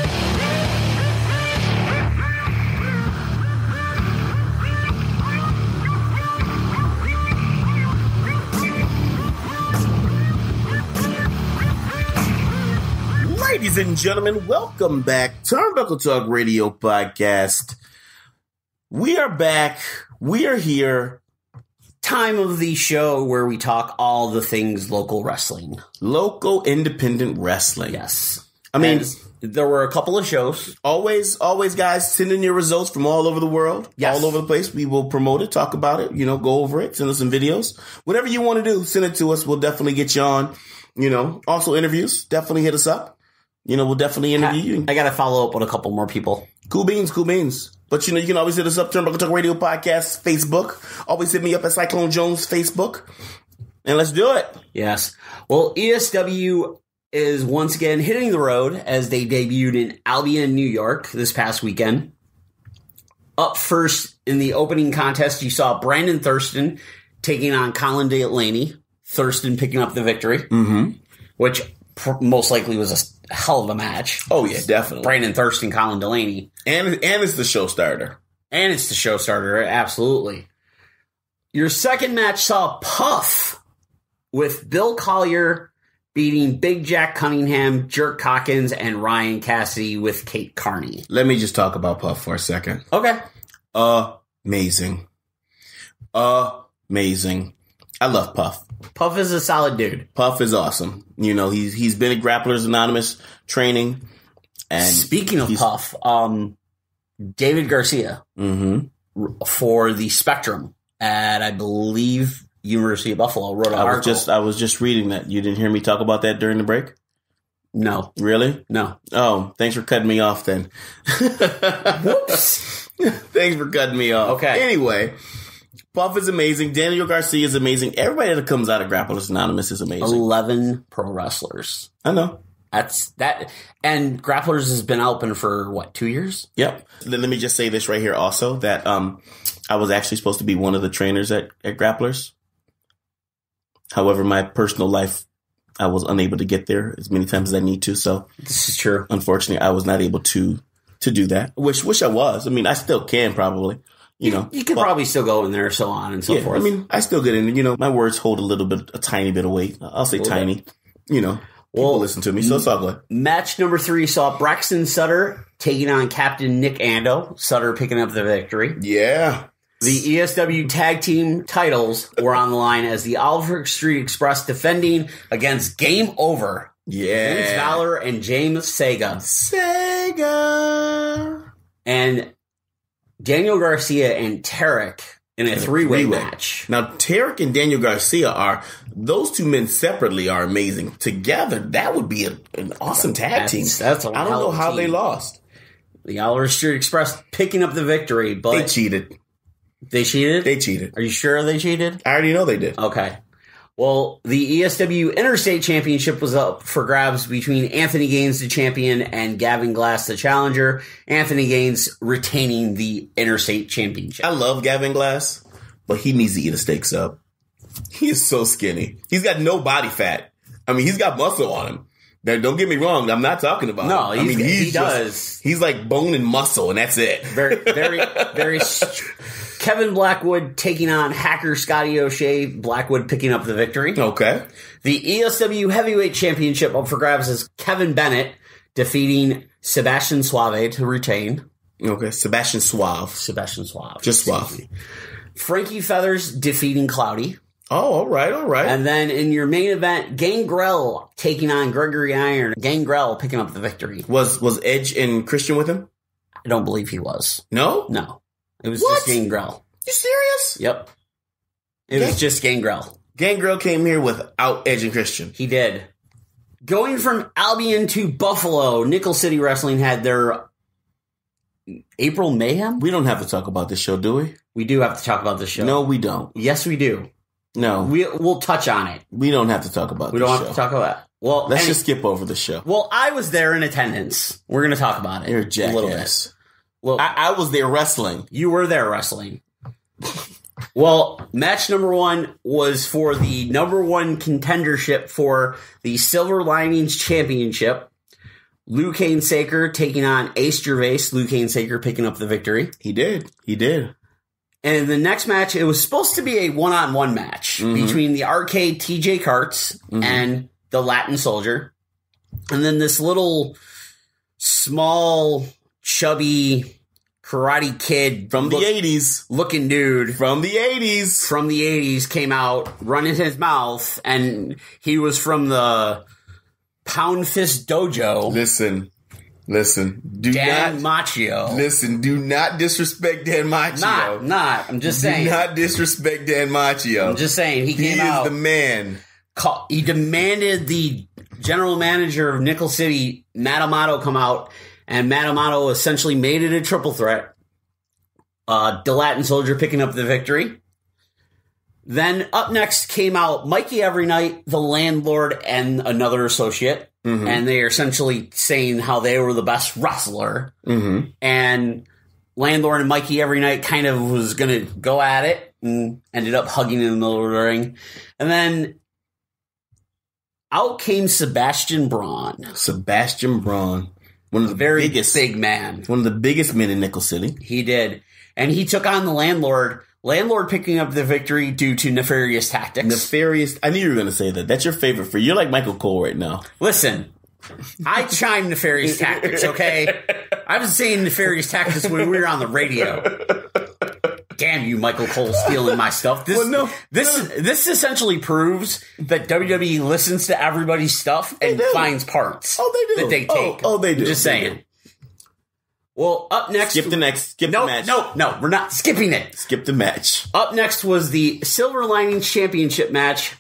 Speaker 5: Ladies and gentlemen, welcome back. Turnbuckle Talk Radio Podcast. We are back. We are here.
Speaker 6: Time of the show where we talk all the things local wrestling.
Speaker 5: Local independent wrestling.
Speaker 6: Yes.
Speaker 5: I mean,
Speaker 6: there were a couple of shows.
Speaker 5: Always, guys, send in your results from all over the world.
Speaker 6: Yes.
Speaker 5: All over the place. We will promote it, talk about it, go over it, send us some videos. Whatever you want to do, send it to us. We'll definitely get you on. Also interviews. Definitely hit us up. We'll definitely interview you.
Speaker 6: I got to follow up with a couple more people.
Speaker 5: Cool beans. But, you can always hit us up, Turnbuckle Talk Radio Podcast, Facebook. Always hit me up at Cyclone Jones, Facebook. And let's do it.
Speaker 6: Yes. Well, ESW is once again hitting the road as they debuted in Albion, New York this past weekend. Up first in the opening contest, you saw Brandon Thurston taking on Colin Delaney. Thurston picking up the victory, which most likely was a hell of a match.
Speaker 5: Oh, yeah, definitely.
Speaker 6: Brandon Thurston, Colin Delaney.
Speaker 5: And it's the show starter.
Speaker 6: Absolutely. Your second match saw Puff with Bill Collier beating Big Jack Cunningham, Jerk Hawkins, and Ryan Cassidy with Kate Carney.
Speaker 5: Let me just talk about Puff for a second.
Speaker 6: Okay.
Speaker 5: Amazing. Amazing. I love Puff.
Speaker 6: Puff is a solid dude.
Speaker 5: Puff is awesome. You know, he's been at Grapplers Anonymous training. And
Speaker 6: speaking of Puff, David Garcia for the Spectrum at, I believe, University of Buffalo wrote an article.
Speaker 5: I was just reading that. You didn't hear me talk about that during the break?
Speaker 6: No.
Speaker 5: Really?
Speaker 6: No.
Speaker 5: Oh, thanks for cutting me off then.
Speaker 6: Whoops.
Speaker 5: Thanks for cutting me off.
Speaker 6: Okay.
Speaker 5: Anyway, Puff is amazing. Daniel Garcia is amazing. Everybody that comes out of Grapplers Anonymous is amazing.
Speaker 6: 11 pro wrestlers.
Speaker 5: I know.
Speaker 6: That's that. And Grapplers has been open for, what, 2 years?
Speaker 5: Yep. Let me just say this right here also, that I was actually supposed to be one of the trainers at Grapplers. However, my personal life, I was unable to get there as many times as I need to. So
Speaker 6: this is true.
Speaker 5: Unfortunately, I was not able to do that. Wish I was. I mean, I still can probably. You
Speaker 6: could probably still go in there, so on and so forth.
Speaker 5: I mean, I still get in. You know, my words hold a tiny bit of weight. I'll say tiny. You know, people listen to me, so it's all good.
Speaker 6: Match number 3 saw Braxton Sutter taking on Captain Nick Ando. Sutter picking up the victory.
Speaker 5: Yeah.
Speaker 6: The ESW tag team titles were on the line as the Oliver Street Express defending against Game Over.
Speaker 5: Yeah.
Speaker 6: Vince Valor and James Sega. And Daniel Garcia and Tarek in a three-way match.
Speaker 5: Now, Tarek and Daniel Garcia those two men separately are amazing. Together, that would be an awesome tag team.
Speaker 6: I
Speaker 5: don't know how they lost.
Speaker 6: The Oliver Street Express picking up the victory, but
Speaker 5: they cheated.
Speaker 6: They cheated?
Speaker 5: They cheated.
Speaker 6: Are you sure they cheated?
Speaker 5: I already know they did.
Speaker 6: Okay. Well, the ESW Interstate Championship was up for grabs between Anthony Gaines, the champion, and Gavin Glass, the challenger. Anthony Gaines retaining the Interstate Championship.
Speaker 5: I love Gavin Glass, but he needs to eat a steak sub. He is so skinny. He's got no body fat. I mean, he's got muscle on him. Now, don't get me wrong. I'm not talking about him.
Speaker 6: He does.
Speaker 5: He's like bone and muscle, and that's it.
Speaker 6: Very, very. Kevin Blackwood taking on hacker Scotty O'Shea. Blackwood picking up the victory.
Speaker 5: Okay.
Speaker 6: The ESW Heavyweight Championship up for grabs is Kevin Bennett defeating Sebastian Suave to retain.
Speaker 5: Okay. Sebastian Suave. Just Suave.
Speaker 6: Frankie Feathers defeating Cloudy.
Speaker 5: Oh, all right.
Speaker 6: And then in your main event, Gangrel taking on Gregory Iron. Gangrel picking up the victory.
Speaker 5: Was Edge and Christian with him?
Speaker 6: I don't believe he was.
Speaker 5: No?
Speaker 6: No. It was just Gangrel.
Speaker 5: You serious?
Speaker 6: Yep. It was just Gangrel.
Speaker 5: Gangrel came here without Edge and Christian.
Speaker 6: He did. Going from Albion to Buffalo, Nickel City Wrestling had their April Mayhem?
Speaker 5: We don't have to talk about this show, do we?
Speaker 6: We do have to talk about this show.
Speaker 5: No, we don't.
Speaker 6: Yes, we do.
Speaker 5: No.
Speaker 6: We'll touch on it.
Speaker 5: We don't have to talk about this show.
Speaker 6: We don't have to talk about it. Well,
Speaker 5: let's just skip over the show.
Speaker 6: Well, I was there in attendance. We're going to talk about it.
Speaker 5: You're a jackass.
Speaker 6: A little bit. Well,
Speaker 5: I was there wrestling.
Speaker 6: You were there wrestling. Well, match number 1 was for the number 1 contendership for the Silver Linings Championship. Lou Kane Saker taking on Ace Gervais. Lou Kane Saker picking up the victory.
Speaker 5: He did.
Speaker 6: And the next match, it was supposed to be a one-on-one match between the Arcade TJ Karts and the Latin Soldier. And then this little small, chubby Karate Kid
Speaker 5: from the 80s
Speaker 6: looking dude
Speaker 5: from the 80s
Speaker 6: came out running his mouth, and he was from the Pound Fist Dojo.
Speaker 5: Listen,
Speaker 6: Dan Macchio.
Speaker 5: Listen, do not disrespect Dan Macchio.
Speaker 6: Not. I'm just saying.
Speaker 5: Do not disrespect Dan Macchio.
Speaker 6: I'm just saying. He came out.
Speaker 5: He is the man.
Speaker 6: He demanded the general manager of Nickel City, Matt Amato, come out, and Matt Amato essentially made it a triple threat. The Latin Soldier picking up the victory. Then up next came out Mikey Every Night, the Landlord, and another associate. And they are essentially saying how they were the best wrestler. And Landlord and Mikey Every Night kind of was going to go at it and ended up hugging in the middle of the ring. And then out came Sebastian Braun. One of the biggest big man.
Speaker 5: One of the biggest men in Nickel City.
Speaker 6: He did. And he took on the Landlord Landlord picking up the victory due to nefarious tactics.
Speaker 5: Nefarious. I knew you were going to say that. That's your favorite for you're like Michael Cole right now.
Speaker 6: Listen, I chime nefarious tactics, okay? I was saying nefarious tactics when we were on the radio. Damn you, Michael Cole, stealing my stuff. This essentially proves that WWE listens to everybody's stuff and finds parts that they take.
Speaker 5: Oh, they do.
Speaker 6: I'm just saying. Well, up next...
Speaker 5: Skip the match.
Speaker 6: No, we're not skipping it.
Speaker 5: Skip the match.
Speaker 6: Up next was the Silver Linings Championship match.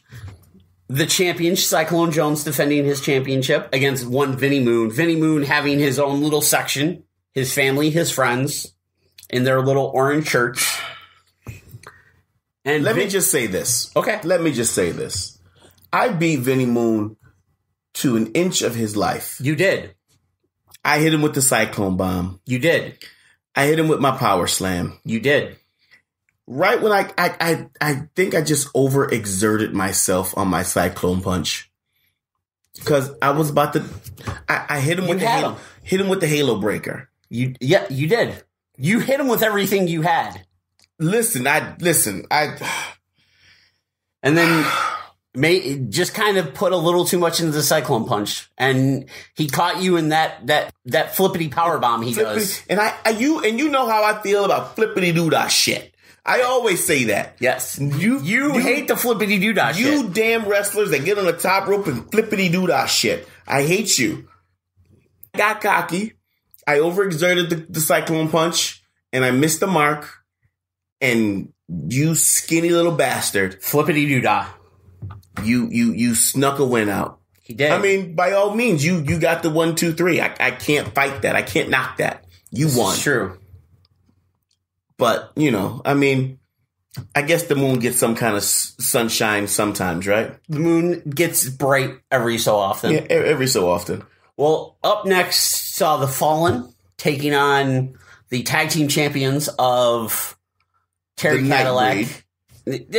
Speaker 6: The champion, Cyclone Jones, defending his championship against one Vinnie Moon. Vinnie Moon having his own little section, his family, his friends, in their little orange shirts. And
Speaker 5: Let me just say this.
Speaker 6: Okay.
Speaker 5: Let me just say this. I beat Vinnie Moon to an inch of his life.
Speaker 6: You did.
Speaker 5: I hit him with the Cyclone Bomb.
Speaker 6: You did.
Speaker 5: I hit him with my Power Slam.
Speaker 6: You did.
Speaker 5: Right when I think I just overexerted myself on my Cyclone Punch. Because I was about to... I hit him with the Halo Breaker.
Speaker 6: You did. You hit him with everything you had.
Speaker 5: Listen.
Speaker 6: And then... just kind of put a little too much into the Cyclone Punch, and he caught you in that flippity power bomb he does.
Speaker 5: And you know how I feel about flippity doodah shit. I always say that.
Speaker 6: Yes, you hate the flippity doodah shit.
Speaker 5: You damn wrestlers that get on the top rope and flippity doodah shit. I hate you. I got cocky. I overexerted the Cyclone Punch, and I missed the mark. And you skinny little bastard,
Speaker 6: flippity doodah.
Speaker 5: You snuck a win out.
Speaker 6: He did.
Speaker 5: I mean, by all means, you got the 1, 2, 3. I can't fight that. I can't knock that. You won.
Speaker 6: It's true.
Speaker 5: But, I mean, I guess the moon gets some kind of sunshine sometimes, right?
Speaker 6: The moon gets bright every so often.
Speaker 5: Yeah, every so often.
Speaker 6: Well, up next saw the Fallen taking on the tag team champions of Terry Cadillac.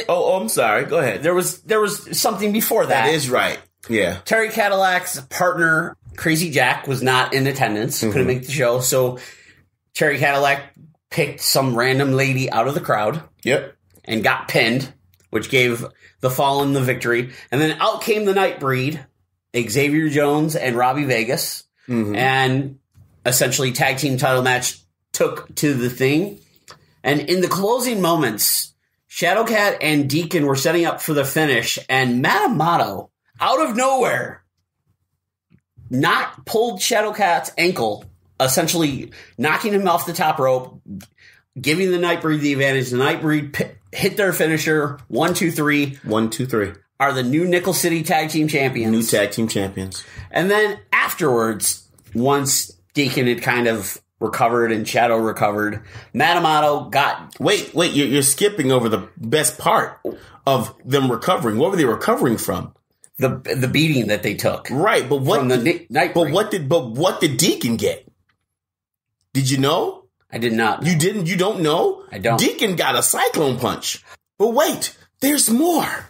Speaker 5: Oh, I'm sorry. Go ahead.
Speaker 6: There was something before that.
Speaker 5: That is right. Yeah.
Speaker 6: Terry Cadillac's partner, Crazy Jack, was not in attendance. Couldn't make the show. So Terry Cadillac picked some random lady out of the crowd.
Speaker 5: Yep.
Speaker 6: And got pinned, which gave the Fallen the victory. And then out came the Nightbreed, Xavier Jones and Robbie Vegas. And essentially tag team title match took to the thing. And in the closing moments, Shadowcat and Deacon were setting up for the finish, and Matt Amato, out of nowhere, pulled Shadowcat's ankle, essentially knocking him off the top rope, giving the Nightbreed the advantage. The Nightbreed hit their finisher. 1, 2, 3.
Speaker 5: 1, 2, 3.
Speaker 6: Are the new Nickel City Tag Team Champions.
Speaker 5: New Tag Team Champions.
Speaker 6: And then afterwards, once Deacon had kind of recovered and Shadow recovered, Matt Amato got...
Speaker 5: Wait, you're skipping over the best part of them recovering. What were they recovering from?
Speaker 6: The beating that they took.
Speaker 5: Right, but what...
Speaker 6: From the Nightbreed.
Speaker 5: But what did Deacon get? Did you know?
Speaker 6: I did not know.
Speaker 5: You didn't? You don't know?
Speaker 6: I don't.
Speaker 5: Deacon got a Cyclone Punch. But wait, there's more.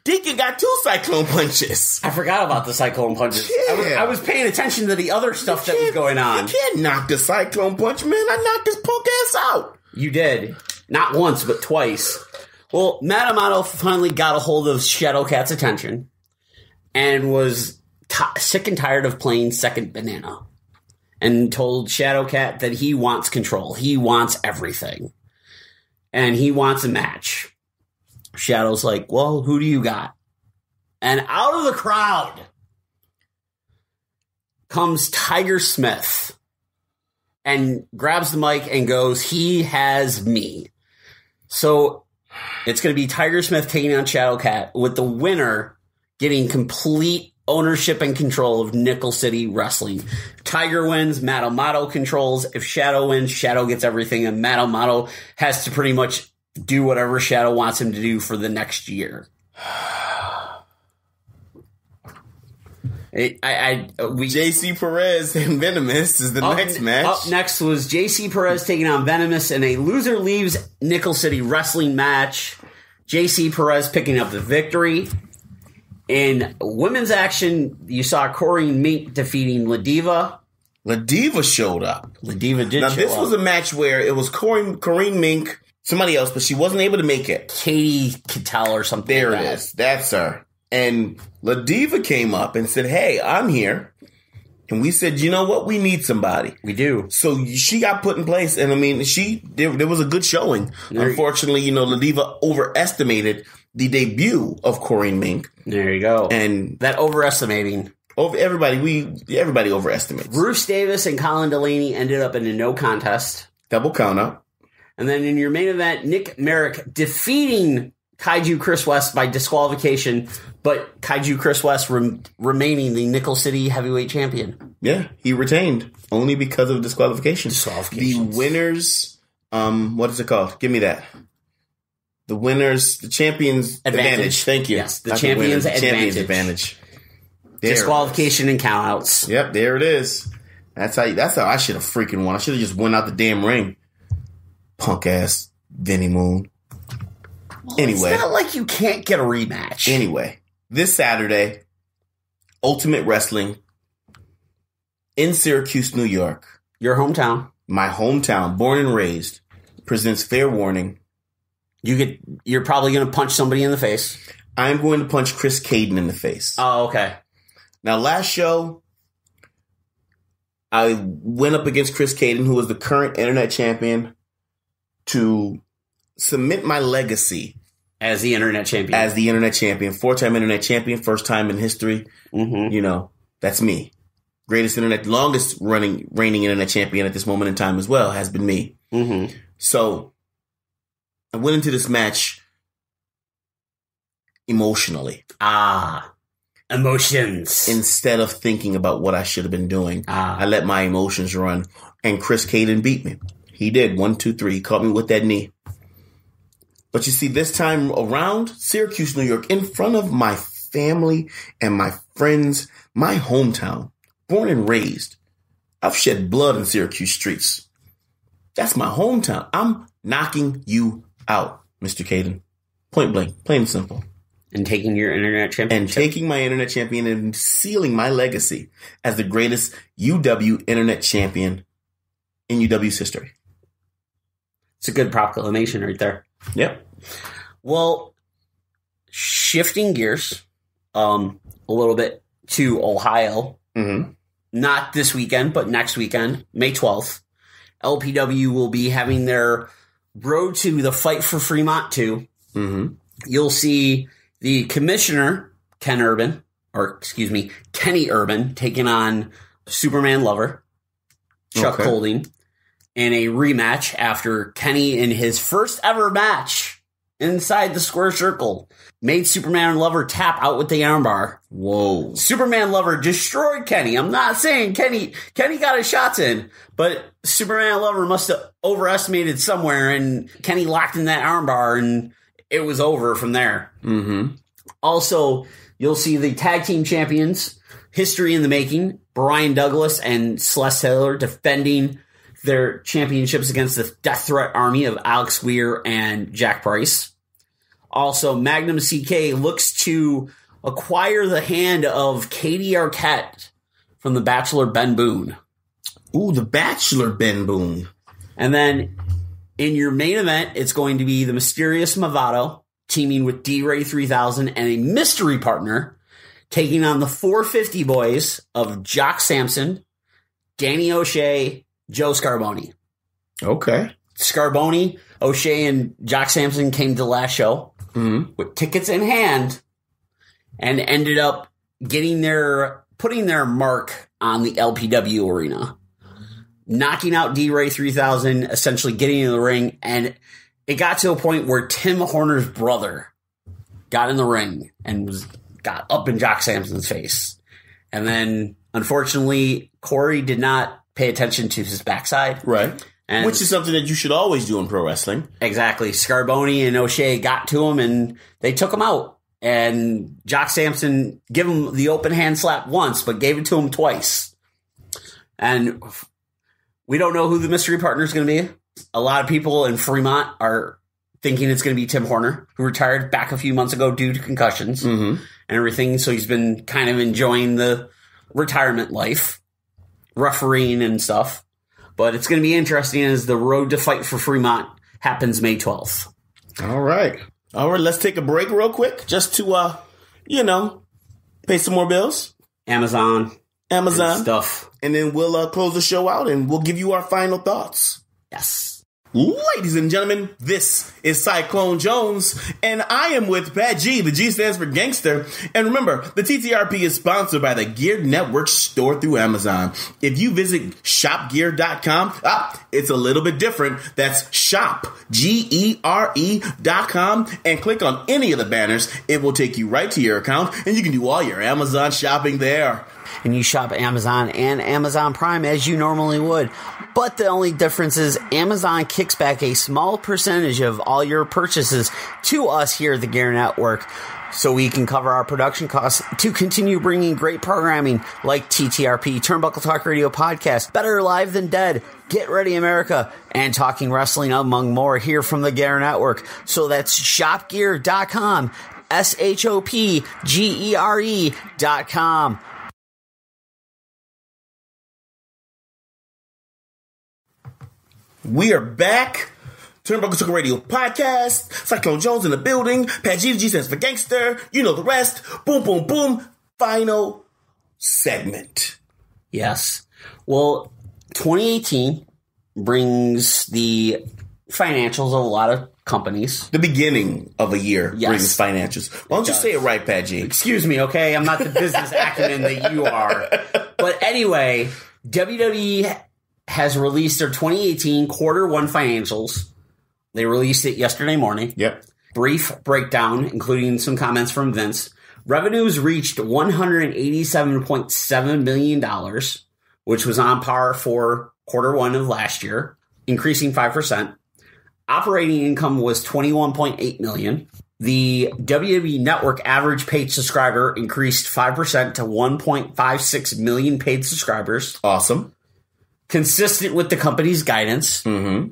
Speaker 5: Deacon got 2 Cyclone Punches.
Speaker 6: I forgot about the Cyclone Punches.
Speaker 5: Yeah.
Speaker 6: I was paying attention to the other stuff that was going on.
Speaker 5: You can't knock the Cyclone Punch, man. I knocked his punk ass out.
Speaker 6: You did. Not once, but twice. Well, Matt Amato finally got a hold of Shadowcat's attention and was sick and tired of playing second banana, and told Shadowcat that he wants control. He wants everything. And he wants a match. Shadow's like, well, who do you got? And out of the crowd comes Tiger Smith and grabs the mic and goes, he has me. So it's going to be Tiger Smith taking on Shadowcat, with the winner getting complete ownership and control of Nickel City Wrestling. Tiger wins, Matt Amato controls. If Shadow wins, Shadow gets everything, and Matt Amato has to pretty much do whatever Shadow wants him to do for the next year.
Speaker 5: JC Perez and Venomous is the next match.
Speaker 6: Up next was JC Perez taking on Venomous in a loser leaves Nickel City Wrestling match. JC Perez picking up the victory. In women's action, you saw Corey Mink defeating La Diva.
Speaker 5: La Diva showed up.
Speaker 6: La Diva did show up.
Speaker 5: Now, this was a match where it was Corrine Mink somebody else, but she wasn't able to make it.
Speaker 6: Katie Cattell or something.
Speaker 5: There
Speaker 6: like
Speaker 5: it
Speaker 6: that.
Speaker 5: is. That's her. And La Diva came up and said, hey, I'm here. And we said, you know what? We need somebody.
Speaker 6: We do.
Speaker 5: So she got put in place. And I mean, there was a good showing. Unfortunately, La Diva overestimated the debut of Corey Mink.
Speaker 6: There you go.
Speaker 5: And
Speaker 6: that overestimating.
Speaker 5: Everybody overestimates.
Speaker 6: Bruce Davis and Colin Delaney ended up in a no contest.
Speaker 5: Double count out.
Speaker 6: And then in your main event, Nick Merrick defeating Kaiju Chris West by disqualification, but Kaiju Chris West remaining the Nickel City heavyweight champion.
Speaker 5: Yeah, he retained only because of disqualification. The winners, what is it called? Give me that. The champions advantage. Thank you.
Speaker 6: Yes, the champions
Speaker 5: advantage.
Speaker 6: Disqualification and countouts.
Speaker 5: Yep, there it is. That's how I should have freaking won. I should have just went out the damn ring. Punk ass Vinny Moon. Anyway,
Speaker 6: it's not like you can't get a rematch.
Speaker 5: Anyway, this Saturday, Ultimate Wrestling in Syracuse, New York.
Speaker 6: Your hometown.
Speaker 5: My hometown, born and raised, presents Fair Warning.
Speaker 6: You're probably going to punch somebody in the face.
Speaker 5: I'm going to punch Chris Caden in the face.
Speaker 6: Oh, okay.
Speaker 5: Now, last show, I went up against Chris Caden, who was the current internet champion, to cement my legacy
Speaker 6: as the internet champion.
Speaker 5: 4-time internet champion, first time in history.
Speaker 6: Mm-hmm.
Speaker 5: That's me. Longest reigning internet champion at this moment in time as well has been me.
Speaker 6: Mm-hmm.
Speaker 5: So I went into this match emotionally.
Speaker 6: Emotions.
Speaker 5: Instead of thinking about what I should have been doing, I let my emotions run, and Chris Caden beat me. He did. 1, 2, 3. He caught me with that knee. But you see, this time around, Syracuse, New York, in front of my family and my friends, my hometown, born and raised, I've shed blood in Syracuse streets. That's my hometown. I'm knocking you out, Mr. Caden. Point blank, plain and simple.
Speaker 6: And taking your internet championship.
Speaker 5: And taking my internet champion and sealing my legacy as the greatest UW internet champion in UW's history.
Speaker 6: It's a good proclamation right there.
Speaker 5: Yep.
Speaker 6: Well, shifting gears a little bit to Ohio.
Speaker 5: Mm-hmm.
Speaker 6: Not this weekend, but next weekend, May 12th. LPW will be having their Road to the Fight for Fremont 2.
Speaker 5: Mm-hmm.
Speaker 6: You'll see the commissioner, Kenny Urban, taking on Superman Lover, Chuck Holding, in a rematch after Kenny, in his first ever match inside the square circle, made Superman Lover tap out with the armbar.
Speaker 5: Whoa.
Speaker 6: Superman Lover destroyed Kenny. I'm not saying Kenny got his shots in, but Superman Lover must have overestimated somewhere, and Kenny locked in that armbar, and it was over from there.
Speaker 5: Mm-hmm.
Speaker 6: Also, you'll see the tag team champions, history in the making, Brian Douglas and Celeste Taylor defending their championships against the Death Threat Army of Alex Weir and Jack Price. Also, Magnum CK looks to acquire the hand of Katie Arquette from The Bachelor Ben Boone.
Speaker 5: Ooh, The Bachelor Ben Boone.
Speaker 6: And then in your main event, it's going to be the Mysterious Movado teaming with D-Ray 3000 and a mystery partner taking on the 450 boys of Jock Sampson, Danny O'Shea, Joe Scarboni.
Speaker 5: Okay.
Speaker 6: Scarboni, O'Shea, and Jock Sampson came to the last show with tickets in hand and ended up putting their mark on the LPW arena, knocking out D-Ray 3000, essentially getting in the ring, and it got to a point where Tim Horner's brother got in the ring and got up in Jock Sampson's face. And then, unfortunately, Corey did not pay attention to his backside.
Speaker 5: Right.
Speaker 6: And
Speaker 5: which is something that you should always do in pro wrestling.
Speaker 6: Exactly. Scarboni and O'Shea got to him, and they took him out. And Jock Sampson gave him the open hand slap once, but gave it to him twice. And we don't know who the mystery partner is going to be. A lot of people in Fremont are thinking it's going to be Tim Horner, who retired back a few months ago due to concussions and everything. So he's been kind of enjoying the retirement life, refereeing and stuff. But it's going to be interesting as the Road to Fight for Fremont happens May 12th.
Speaker 5: All right. Let's take a break real quick just to, pay some more bills.
Speaker 6: Amazon
Speaker 5: and
Speaker 6: stuff.
Speaker 5: And then we'll close the show out and we'll give you our final thoughts.
Speaker 6: Yes.
Speaker 5: Ladies and gentlemen, this is Cyclone Jones, and I am with Pat G. The G stands for gangster. And remember, the TTRP is sponsored by the Gear Network store through Amazon. If you visit shopgear.com, it's a little bit different. That's shop, GERE.com, and click on any of the banners. It will take you right to your account, and you can do all your Amazon shopping there.
Speaker 6: And you shop Amazon and Amazon Prime as you normally would. But the only difference is Amazon kicks back a small percentage of all your purchases to us here at the Gear Network, so we can cover our production costs to continue bringing great programming like TTRP, Turnbuckle Talk Radio Podcast, Better Live Than Dead, Get Ready America, and Talking Wrestling, among more, here from the Gear Network. So that's shopgear.com, SHOPGERE.com.
Speaker 5: We are back. Turnbuckle Talk Radio Podcast. Cyclone Jones in the building. Pat G, the G stands for gangster. You know the rest. Boom, boom, boom. Final segment.
Speaker 6: Yes. Well, 2018 brings the financials of a lot of companies.
Speaker 5: The beginning of a year brings financials. Why don't you say it right, Pat G?
Speaker 6: Excuse me, okay? I'm not the business acumen that you are. But anyway, WWE has released their 2018 quarter one financials. They released it yesterday morning.
Speaker 5: Yep.
Speaker 6: Brief breakdown, including some comments from Vince. Revenues reached $187.7 million, which was on par for quarter one of last year, increasing 5%. Operating income was $21.8 million. The WWE Network average paid subscriber increased 5% to 1.56 million paid subscribers.
Speaker 5: Awesome.
Speaker 6: Consistent with the company's guidance.
Speaker 5: Mm-hmm.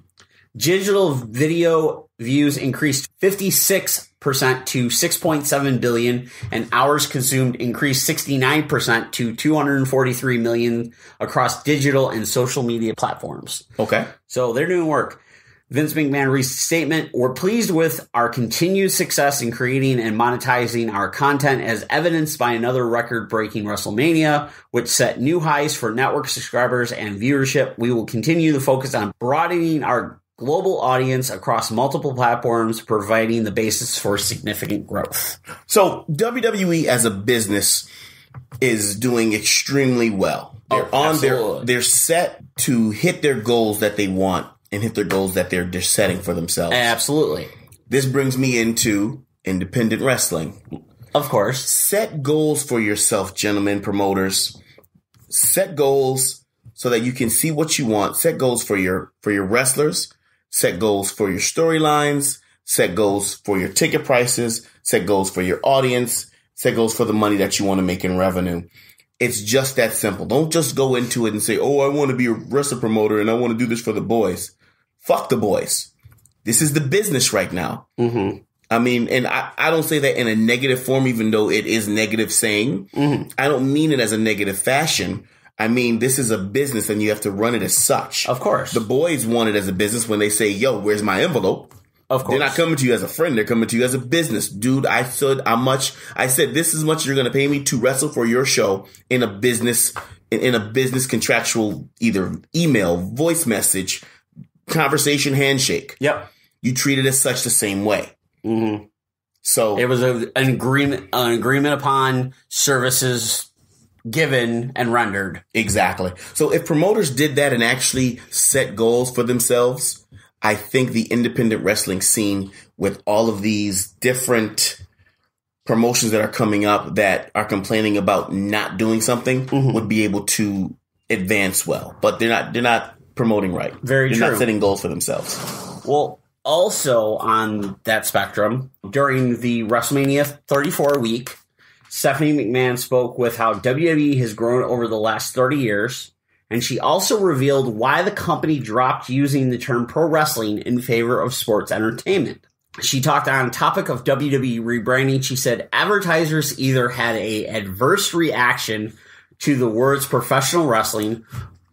Speaker 6: Digital video views increased 56% to 6.7 billion, and hours consumed increased 69% to 243 million across digital and social media platforms.
Speaker 5: Okay.
Speaker 6: So they're doing work. Vince McMahon released a statement. We're pleased with our continued success in creating and monetizing our content, as evidenced by another record-breaking WrestleMania, which set new highs for network subscribers and viewership. We will continue to focus on broadening our global audience across multiple platforms, providing the basis for significant growth.
Speaker 5: So WWE as a business is doing extremely well. They're set to hit their goals that they want and hit their goals that they're setting for themselves.
Speaker 6: Absolutely.
Speaker 5: This brings me into independent wrestling.
Speaker 6: Of course.
Speaker 5: Set goals for yourself, gentlemen, promoters. Set goals so that you can see what you want. Set goals for your wrestlers. Set goals for your storylines. Set goals for your ticket prices. Set goals for your audience. Set goals for the money that you want to make in revenue. It's just that simple. Don't just go into it and say, oh, I want to be a wrestler promoter and I want to do this for the boys. Fuck the boys. This is the business right now.
Speaker 6: Mm-hmm.
Speaker 5: I mean, and I don't say that in a negative form, even though it is negative saying.
Speaker 6: Mm-hmm.
Speaker 5: I don't mean it as a negative fashion. I mean, this is a business and you have to run it as such.
Speaker 6: Of course.
Speaker 5: The boys want it as a business when they say, yo, where's my envelope?
Speaker 6: Of course.
Speaker 5: They're not coming to you as a friend. They're coming to you as a business. Dude, I said this is much you're going to pay me to wrestle for your show in a business contractual, either email, voice message, conversation, handshake.
Speaker 6: Yep.
Speaker 5: You treat it as such the same way.
Speaker 6: Mm-hmm.
Speaker 5: So
Speaker 6: it was an agreement upon services given and rendered.
Speaker 5: Exactly. So if promoters did that and actually set goals for themselves, I think the independent wrestling scene, with all of these different promotions that are coming up that are complaining about not doing something,
Speaker 6: mm-hmm.
Speaker 5: would be able to advance well. But they're not promoting right.
Speaker 6: Very
Speaker 5: they're
Speaker 6: true.
Speaker 5: Not setting goals for themselves.
Speaker 6: Well, also on that spectrum, during the WrestleMania 34 week, Stephanie McMahon spoke with how WWE has grown over the last 30 years. And she also revealed why the company dropped using the term pro wrestling in favor of sports entertainment. She talked on topic of WWE rebranding. She said advertisers either had an adverse reaction to the words professional wrestling,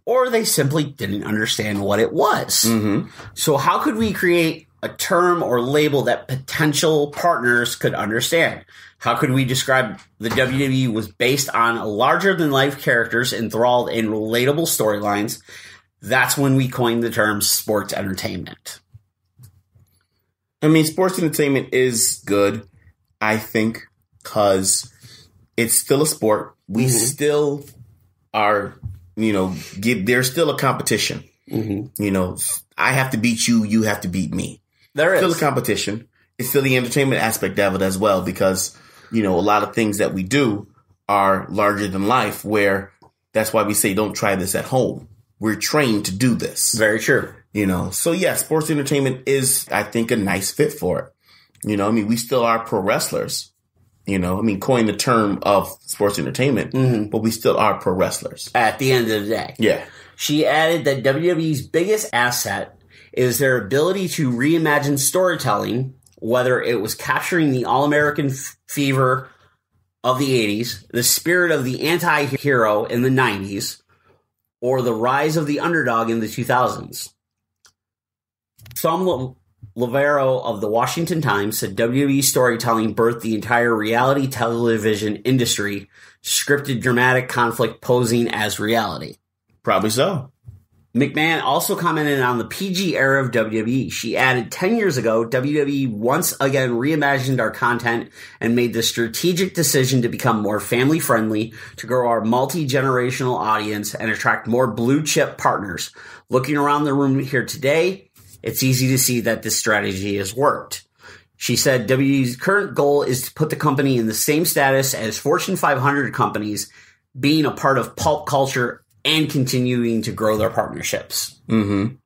Speaker 6: or they simply didn't understand what it was.
Speaker 5: Mm-hmm.
Speaker 6: So how could we create a term or label that potential partners could understand? How could we describe the WWE was based on larger-than-life characters enthralled in relatable storylines? That's when we coined the term sports entertainment.
Speaker 5: I mean, sports entertainment is good, I think, because it's still a sport. We still are, there's still a competition. Mm-hmm. I have to beat you, you have to beat me.
Speaker 6: There is.
Speaker 5: Still a competition. It's still the entertainment aspect of it as well, because, a lot of things that we do are larger than life, where that's why we say don't try this at home. We're trained to do this.
Speaker 6: Very true.
Speaker 5: So yeah, sports entertainment is, I think, a nice fit for it. We still are pro wrestlers. Coined the term of sports entertainment, but we still are pro wrestlers.
Speaker 6: At the end of the day.
Speaker 5: Yeah.
Speaker 6: She added that WWE's biggest asset is their ability to reimagine storytelling, whether it was capturing the All-American fever of the 80s, the spirit of the anti-hero in the 90s, or the rise of the underdog in the 2000s. Tom Lavero of the Washington Times said WWE storytelling birthed the entire reality television industry, scripted dramatic conflict posing as reality.
Speaker 5: Probably so.
Speaker 6: McMahon also commented on the PG era of WWE. She added, 10 years ago, WWE once again reimagined our content and made the strategic decision to become more family-friendly, to grow our multi-generational audience and attract more blue-chip partners. Looking around the room here today, it's easy to see that this strategy has worked. She said WWE's current goal is to put the company in the same status as Fortune 500 companies, being a part of pulp culture and continuing to grow their partnerships.
Speaker 5: Mm-hmm.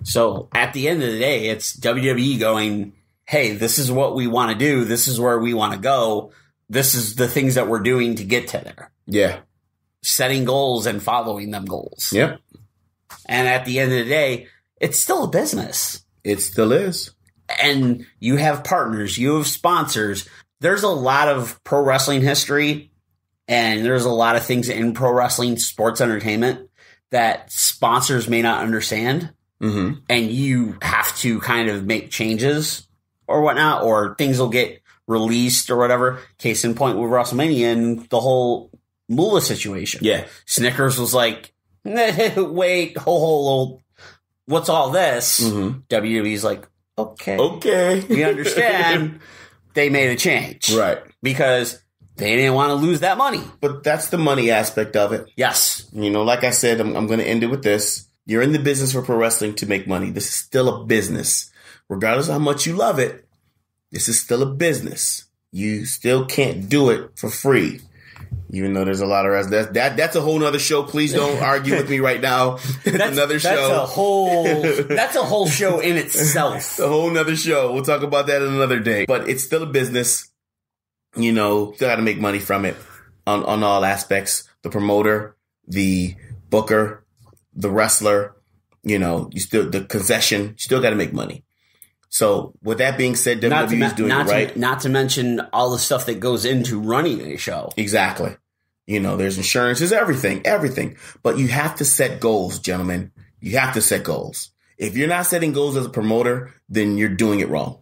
Speaker 6: So at the end of the day, it's WWE going, hey, this is what we want to do. This is where we want to go. This is the things that we're doing to get to there.
Speaker 5: Yeah.
Speaker 6: Setting goals and following them goals.
Speaker 5: Yeah.
Speaker 6: And at the end of the day, it's still a business.
Speaker 5: It still is.
Speaker 6: And you have partners, you have sponsors. There's a lot of pro wrestling history, and there's a lot of things in pro wrestling sports entertainment that sponsors may not understand.
Speaker 5: Mm-hmm.
Speaker 6: And you have to kind of make changes or whatnot, or things will get released or whatever. Case in point with WrestleMania and the whole Moolah situation.
Speaker 5: Yeah.
Speaker 6: Snickers was like, wait, hold, what's all this?
Speaker 5: Mm-hmm.
Speaker 6: WWE's like, okay. We understand. They made a change.
Speaker 5: Right.
Speaker 6: Because they didn't want to lose that money.
Speaker 5: But that's the money aspect of it.
Speaker 6: Yes.
Speaker 5: Like I said, I'm going to end it with this. You're in the business for pro wrestling to make money. This is still a business. Regardless of how much you love it, this is still a business. You still can't do it for free. Even though there's a lot of that's a whole nother show. Please don't argue with me right now. That's another show.
Speaker 6: That's a whole show in itself.
Speaker 5: A whole nother show. We'll talk about that another day. But it's still a business. Still got to make money from it on all aspects. The promoter, the booker, the wrestler, the concession, you still got to make money. So with that being said, WWE is doing it right.
Speaker 6: Not to mention all the stuff that goes into running a show.
Speaker 5: Exactly. There's insurance, there's everything. But you have to set goals, gentlemen. You have to set goals. If you're not setting goals as a promoter, then you're doing it wrong.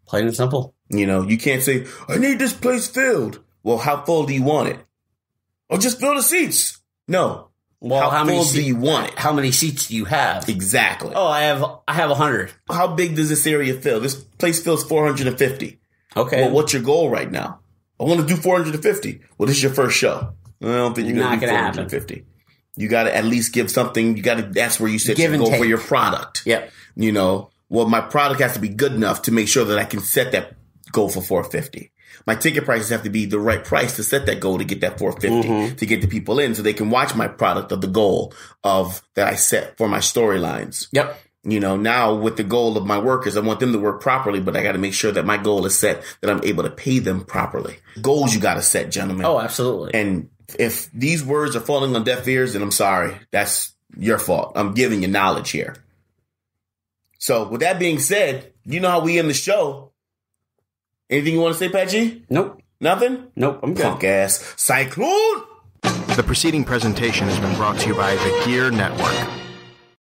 Speaker 6: Plain and simple.
Speaker 5: You can't say, I need this place filled. Well, how full do you want it? Or just fill the seats. No.
Speaker 6: Well,
Speaker 5: how full do you want it?
Speaker 6: How many seats do you have?
Speaker 5: Exactly.
Speaker 6: Oh, I have 100.
Speaker 5: How big does this area fill? This place fills 450.
Speaker 6: Okay.
Speaker 5: Well, what's your goal right now? I want to do 450. Well, this is your first show. I don't think you're going to do 450. Happen. You got to at least give something. That's where you set your goal for your product.
Speaker 6: Yep.
Speaker 5: Well, my product has to be good enough to make sure that I can set that goal for 450. My ticket prices have to be the right price to set that goal to get that 450 to get the people in so they can watch my product of the goal of that I set for my storylines.
Speaker 6: Yep.
Speaker 5: Now with the goal of my workers, I want them to work properly, but I got to make sure that my goal is set that I'm able to pay them properly. Goals you got to set, gentlemen.
Speaker 6: Oh, absolutely.
Speaker 5: And if these words are falling on deaf ears, then I'm sorry. That's your fault. I'm giving you knowledge here. So with that being said, you know how we end the show. Anything you want to say, Pat G?
Speaker 6: Nope.
Speaker 5: Nothing?
Speaker 6: Nope. I'm good.
Speaker 5: Punk ass. Cyclone!
Speaker 2: The preceding presentation has been brought to you by the Gear Network.